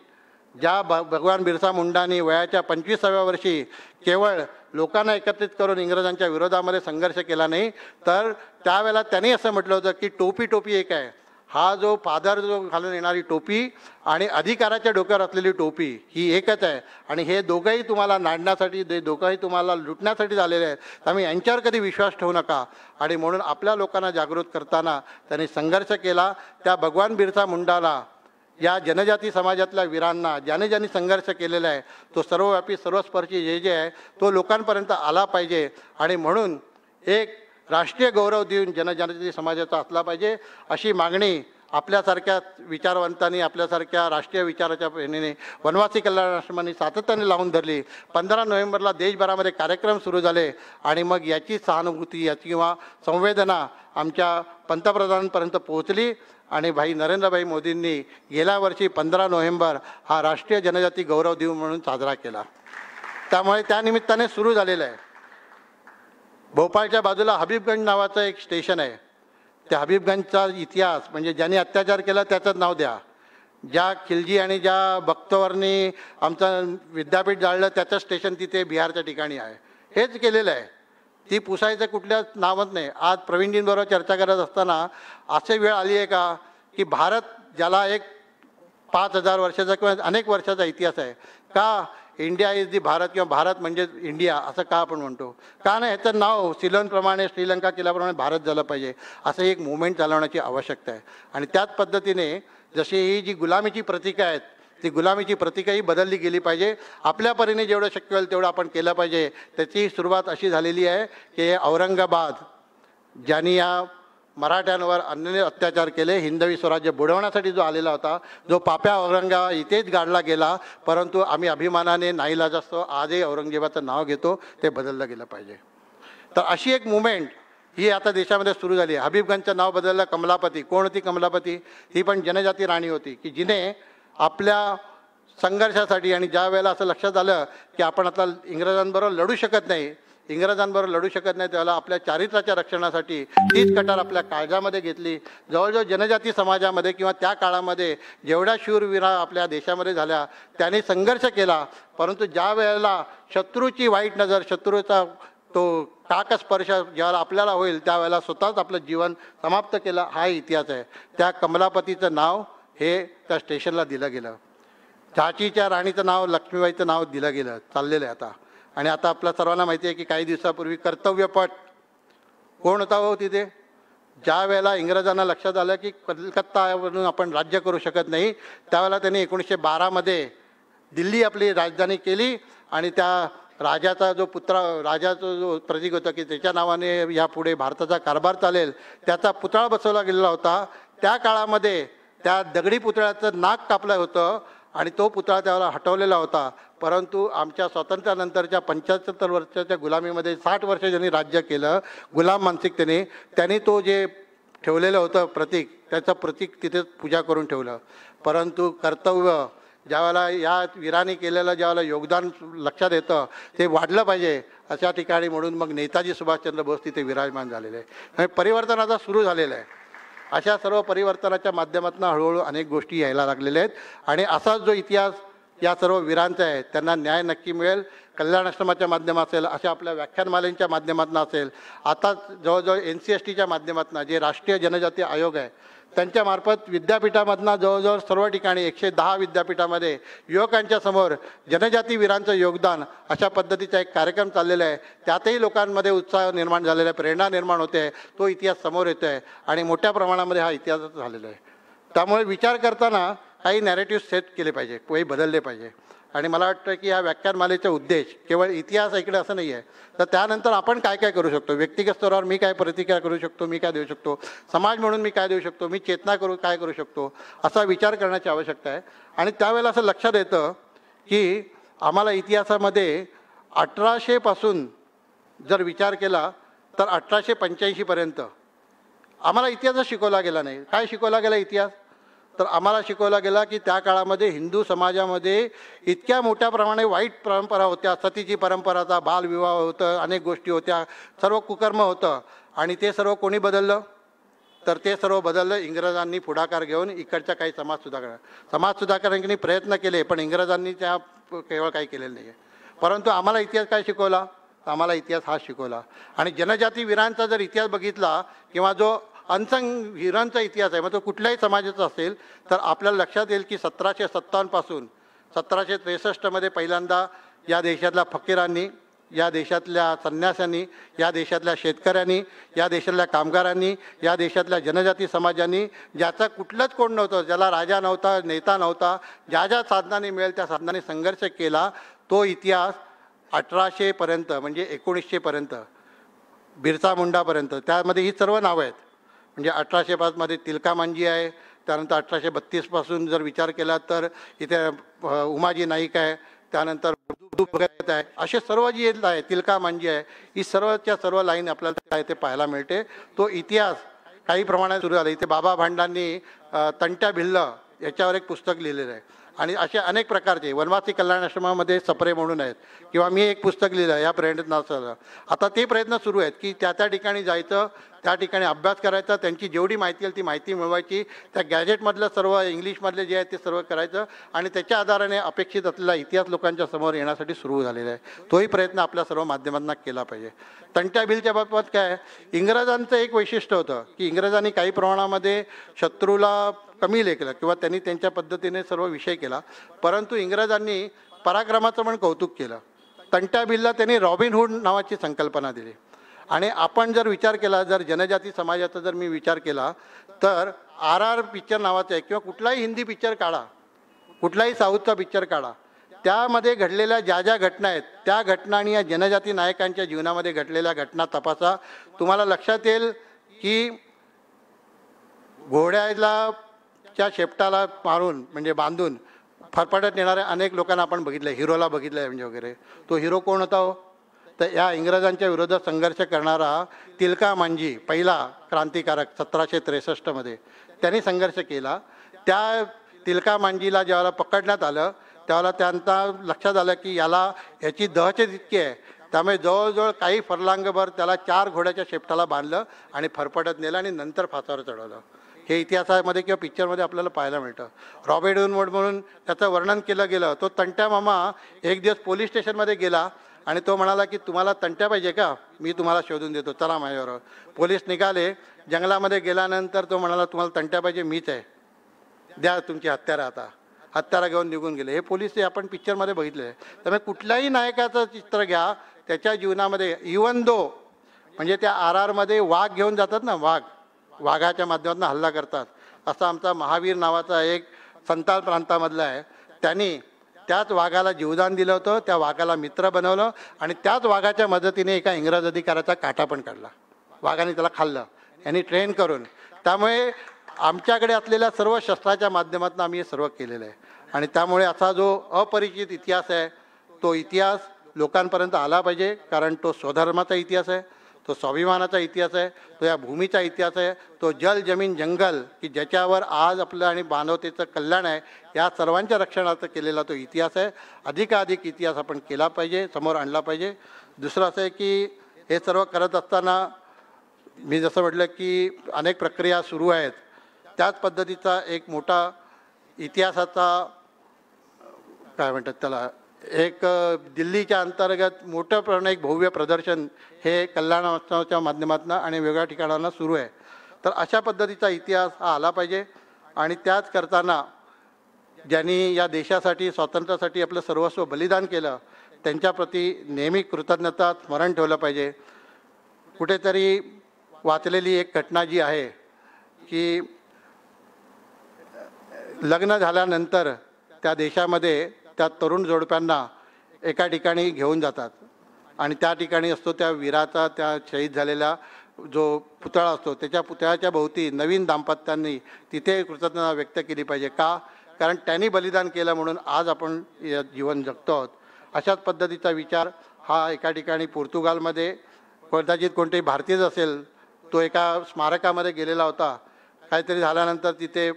ज्या भगवान बिरसा मुंडांनी वयाच्या 25व्या वर्षी केवळ लोकांना एकत्रित करून इंग्रजांच्या विरोधामध्ये संघर्ष केला नाही, तर त्यावेळेला त्यांनी असं म्हटलं होतं की टोपी टोपी एक आहे. हा जो फादर जो घालून येणारी टोपी आणि अधिकाराच्या डोक्यावर असलेली टोपी ही एकच आहे. आणि हे दोघंही तुम्हाला नाडण्यासाठी, दोघंही तुम्हाला लुटण्यासाठी झालेले आहेत. त्यामुळे यांच्यावर कधी विश्वास ठेवू नका. आणि म्हणून आपल्या लोकांना जागृत करताना त्यांनी संघर्ष केला. त्या भगवान बिरसा मुंडाला, या जनजाती समाजातल्या वीरांना, ज्याने ज्यांनी संघर्ष केलेला आहे, तो सर्वव्यापी सर्वस्पर्शी जे जे आहे तो लोकांपर्यंत आला पाहिजे. आणि म्हणून एक राष्ट्रीय गौरव देऊन जनजाती समाजाचा असला पाहिजे, अशी मागणी आपल्यासारख्या विचारवंतांनी, आपल्यासारख्या राष्ट्रीय विचाराच्या प्रेरणेने वनवासी कल्याण आश्रमांनी सातत्याने लावून धरली. 15 नोव्हेंबरला देशभरामध्ये कार्यक्रम सुरू झाले आणि मग याची सहानुभूती, याची किंवा संवेदना आमच्या पंतप्रधानांपर्यंत पोहोचली. आणि भाई नरेंद्रभाई मोदींनी गेल्या वर्षी 15 नोव्हेंबर हा राष्ट्रीय जनजाती गौरव दिन म्हणून साजरा केला. त्यामुळे त्यानिमित्ताने सुरू झालेलं आहे. भोपाळच्या बाजूला हबीबगंज नावाचं एक स्टेशन आहे. त्या हबीबगंजचा इतिहास म्हणजे ज्यांनी अत्याचार केला त्याचंच नाव द्या. ज्या खिलजी आणि ज्या बख्तवरनी आमचं विद्यापीठ जाळलं त्याचं स्टेशन तिथे बिहारच्या ठिकाणी आहे. हेच केलेलं आहे. ती पुसायचं कुठल्याच नावच नाही. आज प्रवीणजींबरोबर चर्चा करत असताना असे वेळ आली आहे का की भारत, ज्याला एक 5000 वर्षाचा किंवा अनेक वर्षाचा इतिहास आहे, का इंडिया इज दी भारत किंवा भारत म्हणजे इंडिया असं का आपण म्हणतो? का नाही, ह्याचं नाव सिलोनप्रमाणे, श्रीलंका केल्याप्रमाणे भारत झालं पाहिजे, असं एक मुवमेंट चालवण्याची आवश्यकता आहे. आणि त्याच पद्धतीने जशी ही जी गुलामीची प्रतीकं आहेत, ती गुलामीची प्रतीकही बदलली गेली पाहिजे. आपल्या परीने जेवढं शक्य होईल तेवढं आपण केलं पाहिजे. त्याची सुरुवात अशी झालेली आहे की औरंगाबाद, ज्यांनी या मराठ्यांवर अन्य अत्याचार केले, हिंदवी स्वराज्य बुडवण्यासाठी जो आलेला होता, जो पाप्या औरंगाबाद इथेच गाडला गेला, परंतु आम्ही अभिमानाने नाईलाजास्तव आजही औरंगजेबाचं नाव घेतो, ते बदललं गेलं पाहिजे. तर अशी एक मुवमेंट ही आता देशामध्ये सुरू झाली आहे. हबीबगंजचं नाव बदललं कमलापती. कोण होती कमलापती? ही पण जनजाती राणी होती की जिने आपल्या संघर्षासाठी, आणि ज्या वेळेला असं लक्षात आलं की आपण आता इंग्रजांबरोबर लढू शकत नाही, त्यावेळेला आपल्या चारित्र्याच्या रक्षणासाठी तीच कटार आपल्या काळजामध्ये घेतली. जवळजवळ जनजाती समाजामध्ये किंवा त्या काळामध्ये जेवढ्या शूरवीरा आपल्या देशामध्ये झाल्या त्यांनी संघर्ष केला. परंतु ज्या वेळेला शत्रूची वाईट नजर, शत्रूचा तो टाकस्पर्श ज्यावेळेला आपल्याला होईल त्यावेळेला स्वतःच आपलं जीवन समाप्त केलं. हा इतिहास आहे. त्या कमलापतीचं नाव हे त्या स्टेशनला दिलं गेलं. झाशीच्या राणीचं नाव, लक्ष्मीबाईचं नाव दिलं गेलं, चाललेलं आहे आता. आणि आता आपल्या सर्वांना माहिती आहे की काही दिवसापूर्वी कर्तव्यपट कोण होता हो तिथे? ज्या वेळेला इंग्रजांना लक्षात आलं की कलकत्तावरून आपण राज्य करू शकत नाही, त्यावेळेला त्यांनी 1912मध्ये दिल्ली आपली राजधानी केली. आणि त्या राजाचा जो राजाचा जो प्रतीक होता की त्याच्या नावाने यापुढे भारताचा कारभार चालेल, त्याचा पुतळा बसवला गेलेला होता. त्या काळामध्ये त्या दगडी पुतळ्याचं नाक कापलं होतं आणि तो पुतळा त्यावेळेला हटवलेला होता. परंतु आमच्या स्वातंत्र्यानंतरच्या 75 वर्षाच्या गुलामीमध्ये 60 वर्ष ज्यांनी राज्य केलं गुलाम मानसिकतेने, त्यांनी तो जे ठेवलेलं होतं प्रतीक, त्याचं प्रतीक तिथे पूजा करून ठेवलं. परंतु कर्तव्य ज्यावेळेला या वीरांनी केलेलं ज्यावेळेला योगदान लक्षात येतं ते वाढलं पाहिजे अशा ठिकाणी, म्हणून मग नेताजी सुभाषचंद्र बोस तिथे विराजमान झालेले आहे. आणि परिवर्तन आता सुरू झालेलं आहे. अशा सर्व परिवर्तनाच्या माध्यमातून हळूहळू अनेक गोष्टी यायला लागलेल्या आहेत. आणि असाच जो इतिहास या सर्व वीरांचा आहे त्यांना न्याय नक्की मिळेल. कल्याण आश्रमाच्या माध्यमात असेल, अशा आपल्या व्याख्यानमालेंच्या माध्यमातून असेल, आता जवळजवळ NCSTच्या माध्यमातून जे राष्ट्रीय जनजाती आयोग आहे त्यांच्यामार्फत विद्यापीठामधनं जवळजवळ सर्व ठिकाणी 110 विद्यापीठामध्ये युवकांच्या समोर जनजाती वीरांचं योगदान अशा पद्धतीचा एक कार्यक्रम चाललेला आहे. त्यातही लोकांमध्ये उत्साह निर्माण झालेला आहे, प्रेरणा निर्माण होते आहे, तो इतिहास समोर येतो आहे आणि मोठ्या प्रमाणामध्ये हा इतिहास झालेला आहे. त्यामुळे विचार करताना काही नॅरेटिव्ह सेट केले पाहिजे, काही बदलले पाहिजे. आणि मला वाटतं की ह्या व्याख्यानमालेचा उद्देश केवळ इतिहास ऐकणं असं नाही आहे, तर त्यानंतर आपण काय काय करू शकतो, व्यक्तिगत स्तरावर मी काय प्रतिक्रिया करू शकतो, मी काय देऊ शकतो, समाज म्हणून मी काय देऊ शकतो, मी चेतना काय करू शकतो, असा विचार करण्याची आवश्यकता आहे. आणि त्यावेळेला असं लक्षात येतं की आम्हाला इतिहासामध्ये 1800 पासून जर विचार केला तर 1885पर्यंत आम्हाला इतिहासच शिकवला गेला नाही. काय शिकवला गेला इतिहास? तर आम्हाला शिकवला गेला की त्या काळामध्ये हिंदू समाजामध्ये इतक्या मोठ्या प्रमाणे वाईट परंपरा होत्या, सतीची परंपराचा, बालविवाह होतं, अनेक गोष्टी होत्या, सर्व कुकर्म होतं. आणि ते सर्व कोणी बदललं? तर ते सर्व बदललं. इंग्रजांनी पुढाकार घेऊन इकडच्या काही समाजसुधारकांनी प्रयत्न केले, पण इंग्रजांनी त्या केवळ काही केलेलं नाही आहे. परंतु आम्हाला इतिहास काय शिकवला? आम्हाला इतिहास हा शिकवला. आणि जनजाती वीरांचा जर इतिहास बघितला किंवा जो अनसंग वीरांचा इतिहास आहे, मग तो कुठल्याही समाजाचा असेल, तर आपल्याला लक्षात येईल की 1757 पासून 1763 पहिल्यांदा या देशातल्या फकीरांनी, या देशातल्या संन्याशांनी, या देशातल्या शेतकऱ्यांनी, या देशातल्या कामगारांनी, या देशातल्या जनजाती समाजांनी, ज्याचा कुठलंच कोण नव्हतं, ज्याला राजा नव्हता, नेता नव्हता, ज्या ज्या साधनांनी मिळेल त्या साधनांनी संघर्ष केला, तो इतिहास 1800 म्हणजे 1900 बिरसा मुंडापर्यंत, त्यामध्ये ही सर्व नावं आहेत. म्हणजे 1805 तिलका मांझी आहे. त्यानंतर 1832 पासून जर विचार केला तर इथे उमाजी नाईक आहे. त्यानंतर भगत आहे. असे सर्व जी आहे, तिलका मांझी आहे, ही सर्वच्या सर्व लाईन आपल्याला इथे पाहायला मिळते. तो इतिहास काही प्रमाणात सुरू झाला. इथे बाबा भांडांनी तंट्या भिल्ल याच्यावर एक पुस्तक लिहिलेलं आहे. आणि असे अनेक प्रकारचे वनवासी कल्याण आश्रमामध्ये सप्रे म्हणून आहेत, किंवा मी एक पुस्तक लिहिलं या प्रेरणेत नाव. आता ते प्रयत्न सुरू आहेत की त्या त्या ठिकाणी जायचं, त्या ठिकाणी अभ्यास करायचा, त्यांची जेवढी माहिती येईल ती माहिती मिळवायची, त्या गॅजेटमधलं सर्व इंग्लिशमधले जे आहे ते सर्व करायचं, आणि त्याच्या आधाराने अपेक्षित असलेला इतिहास लोकांच्या समोर येण्यासाठी सुरू झालेला आहे. तोही प्रयत्न आपल्या सर्व माध्यमांना केला पाहिजे. तंट्या बिलच्या बाबत काय, इंग्रजांचं एक वैशिष्ट्य होतं की इंग्रजांनी काही प्रमाणामध्ये शत्रूला कमी लेखलं किंवा त्यांनी त्यांच्या पद्धतीने सर्व विषय केला, परंतु इंग्रजांनी पराक्रमाचं पण कौतुक केलं. तंट्या बिलला त्यांनी रॉबिनहूड नावाची संकल्पना दिली. आणि आपण जर विचार केला, जर जनजाती समाजाचा जर मी विचार केला, तर RR पिक्चर नावाचं आहे, किंवा कुठलाही हिंदी पिक्चर काढा, कुठलाही साऊथचा पिक्चर काढा, त्यामध्ये घडलेल्या ज्या ज्या घटना आहेत त्या घटना आणि या जनजाती नायकांच्या जीवनामध्ये घडलेल्या घटना तपासा. तुम्हाला लक्षात येईल की घोड्याला च्या शेपटाला मारून म्हणजे बांधून फरफटत येणाऱ्या अनेक लोकांना आपण बघितलं. हिरोला बघितलं आहे म्हणजे वगैरे. तो हिरो कोण होता हो? तर या इंग्रजांच्या विरोधात संघर्ष करणारा तिलका मांझी, पहिला क्रांतिकारक 1763 त्यांनी संघर्ष केला. त्या तिलका मांझीला ज्यावेळेला पकडण्यात आलं त्यावेळेला त्यांना लक्षात आलं की याची दहशत इतकी आहे, त्यामुळे जवळजवळ काही फरलांगभर त्याला 4 घोड्याच्या शेपटाला बांधलं आणि फरफटत नेलं आणि नंतर फासावर चढवलं. हे इतिहासामध्ये किंवा पिक्चरमध्ये आपल्याला पाहायला मिळतं. रॉबिन हुड म्हणून त्याचं वर्णन केलं गेलं. तो तंट्या मामा एक दिवस पोलीस स्टेशनमध्ये गेला आणि तो म्हणाला की तुम्हाला तंट्या पाहिजे का, मी तुम्हाला शोधून देतो, चला माझ्याबरोबर. पोलीस निघाले. जंगलामध्ये गेल्यानंतर तो म्हणाला तुम्हाला तंट्या पाहिजे, मीच आहे, द्या तुमची हत्यारं. आता हत्यारा घेऊन निघून गेले. हे पोलीस आपण पिक्चरमध्ये बघितले आहे. त्यामुळे कुठल्याही नायकाचं चित्र घ्या, त्याच्या जीवनामध्ये इवन दो म्हणजे त्या RRमध्ये वाघ घेऊन जातात ना, वाघाच्या माध्यमातून हल्ला करतात. असा आमचा महावीर नावाचा एक संताल प्रांतामधला आहे. त्यांनी त्याच वाघाला जीवदान दिलं होतं, त्या वाघाला मित्र बनवलं आणि त्याच वाघाच्या मदतीने एका इंग्रज अधिकाऱ्याचा काटा पण काढला. वाघाने त्याला खाल्लं, यांनी ट्रेन करून. त्यामुळे आमच्याकडे असलेल्या सर्व शस्त्राच्या माध्यमातून आम्ही हे सर्व केलेलं आहे. आणि त्यामुळे असा जो अपरिचित इतिहास आहे तो इतिहास लोकांपर्यंत आला पाहिजे, कारण तो स्वधर्माचा इतिहास आहे, तो स्वाभिमानाचा इतिहास आहे, तो या भूमीचा इतिहास आहे, तो जल जमीन जंगल की ज्याच्यावर आज आपलं आणि मानवतेचं कल्याण आहे, या सर्वांच्या रक्षणार्थ केलेला तो इतिहास आहे. अधिकाधिक इतिहास आपण केला पाहिजे, समोर आणला पाहिजे. दुसरं असं आहे की हे सर्व करत असताना मी जसं म्हटलं की अनेक प्रक्रिया सुरू आहेत. त्याच पद्धतीचा एक मोठा इतिहासाचा काय म्हणतात त्याला एक दिल्लीच्या अंतर्गत मोठं पण एक भव्य प्रदर्शन हे कल्याण महोत्सवाच्या माध्यमातून आणि वेगळ्या ठिकाणांना सुरू आहे. तर अशा पद्धतीचा इतिहास हा आला पाहिजे. आणि त्याच करताना ज्यांनी या देशासाठी स्वातंत्र्यासाठी आपलं सर्वस्व बलिदान केलं त्यांच्याप्रती नेहमी कृतज्ञता स्मरण ठेवलं पाहिजे. कुठेतरी वाचलेली एक घटना जी आहे की लग्न झाल्यानंतर त्या देशामध्ये त्या तरुण जोडप्यांना एका ठिकाणी घेऊन जातात आणि त्या ठिकाणी असतो त्या वीराचा, त्या शहीद झालेला जो पुतळा असतो त्याच्या पुतळ्याच्या भोवती नवीन दाम्पत्यांनी तिथे कृतज्ञता व्यक्त केली पाहिजे. का? कारण त्यांनी बलिदान केलं म्हणून आज आपण जीवन जगतो आहोत. अशाच पद्धतीचा विचार हा एका ठिकाणी पोर्तुगालमध्ये कदाचित कोणतेही भारतीयच असेल, तो एका स्मारकामध्ये गेलेला होता. काहीतरी झाल्यानंतर तिथे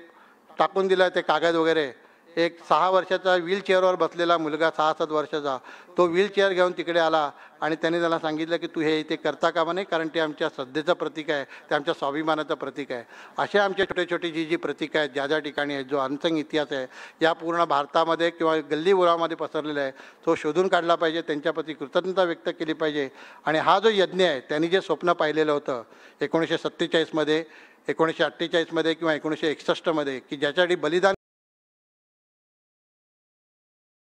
टाकून दिलं ते कागद वगैरे. एक 6 वर्षाचा व्हीलचेअरवर बसलेला मुलगा 6-7 वर्षाचा तो व्हीलचेअर घेऊन तिकडे आला आणि त्यांनी त्याला सांगितलं की तू हे इथे करता कामा नाही, कारण ते आमच्या श्रद्धेचं प्रतीक आहे, ते आमच्या स्वाभिमानाचं प्रतीक आहे. अशा आमच्या छोटे छोटी जी प्रतीक आहेत, ज्या ठिकाणी आहेत, जो अनसंग इतिहास आहे या पूर्ण भारतामध्ये किंवा गल्लीबोळामध्ये पसरलेला आहे, तो शोधून काढला पाहिजे, त्यांच्याप्रती कृतज्ञता व्यक्त केली पाहिजे. आणि हा जो यज्ञ आहे त्यांनी जे स्वप्न पाहिलेलं होतं 1947मध्ये, 1948मध्ये किंवा 1961मध्ये, की ज्याच्यासाठी बलिदान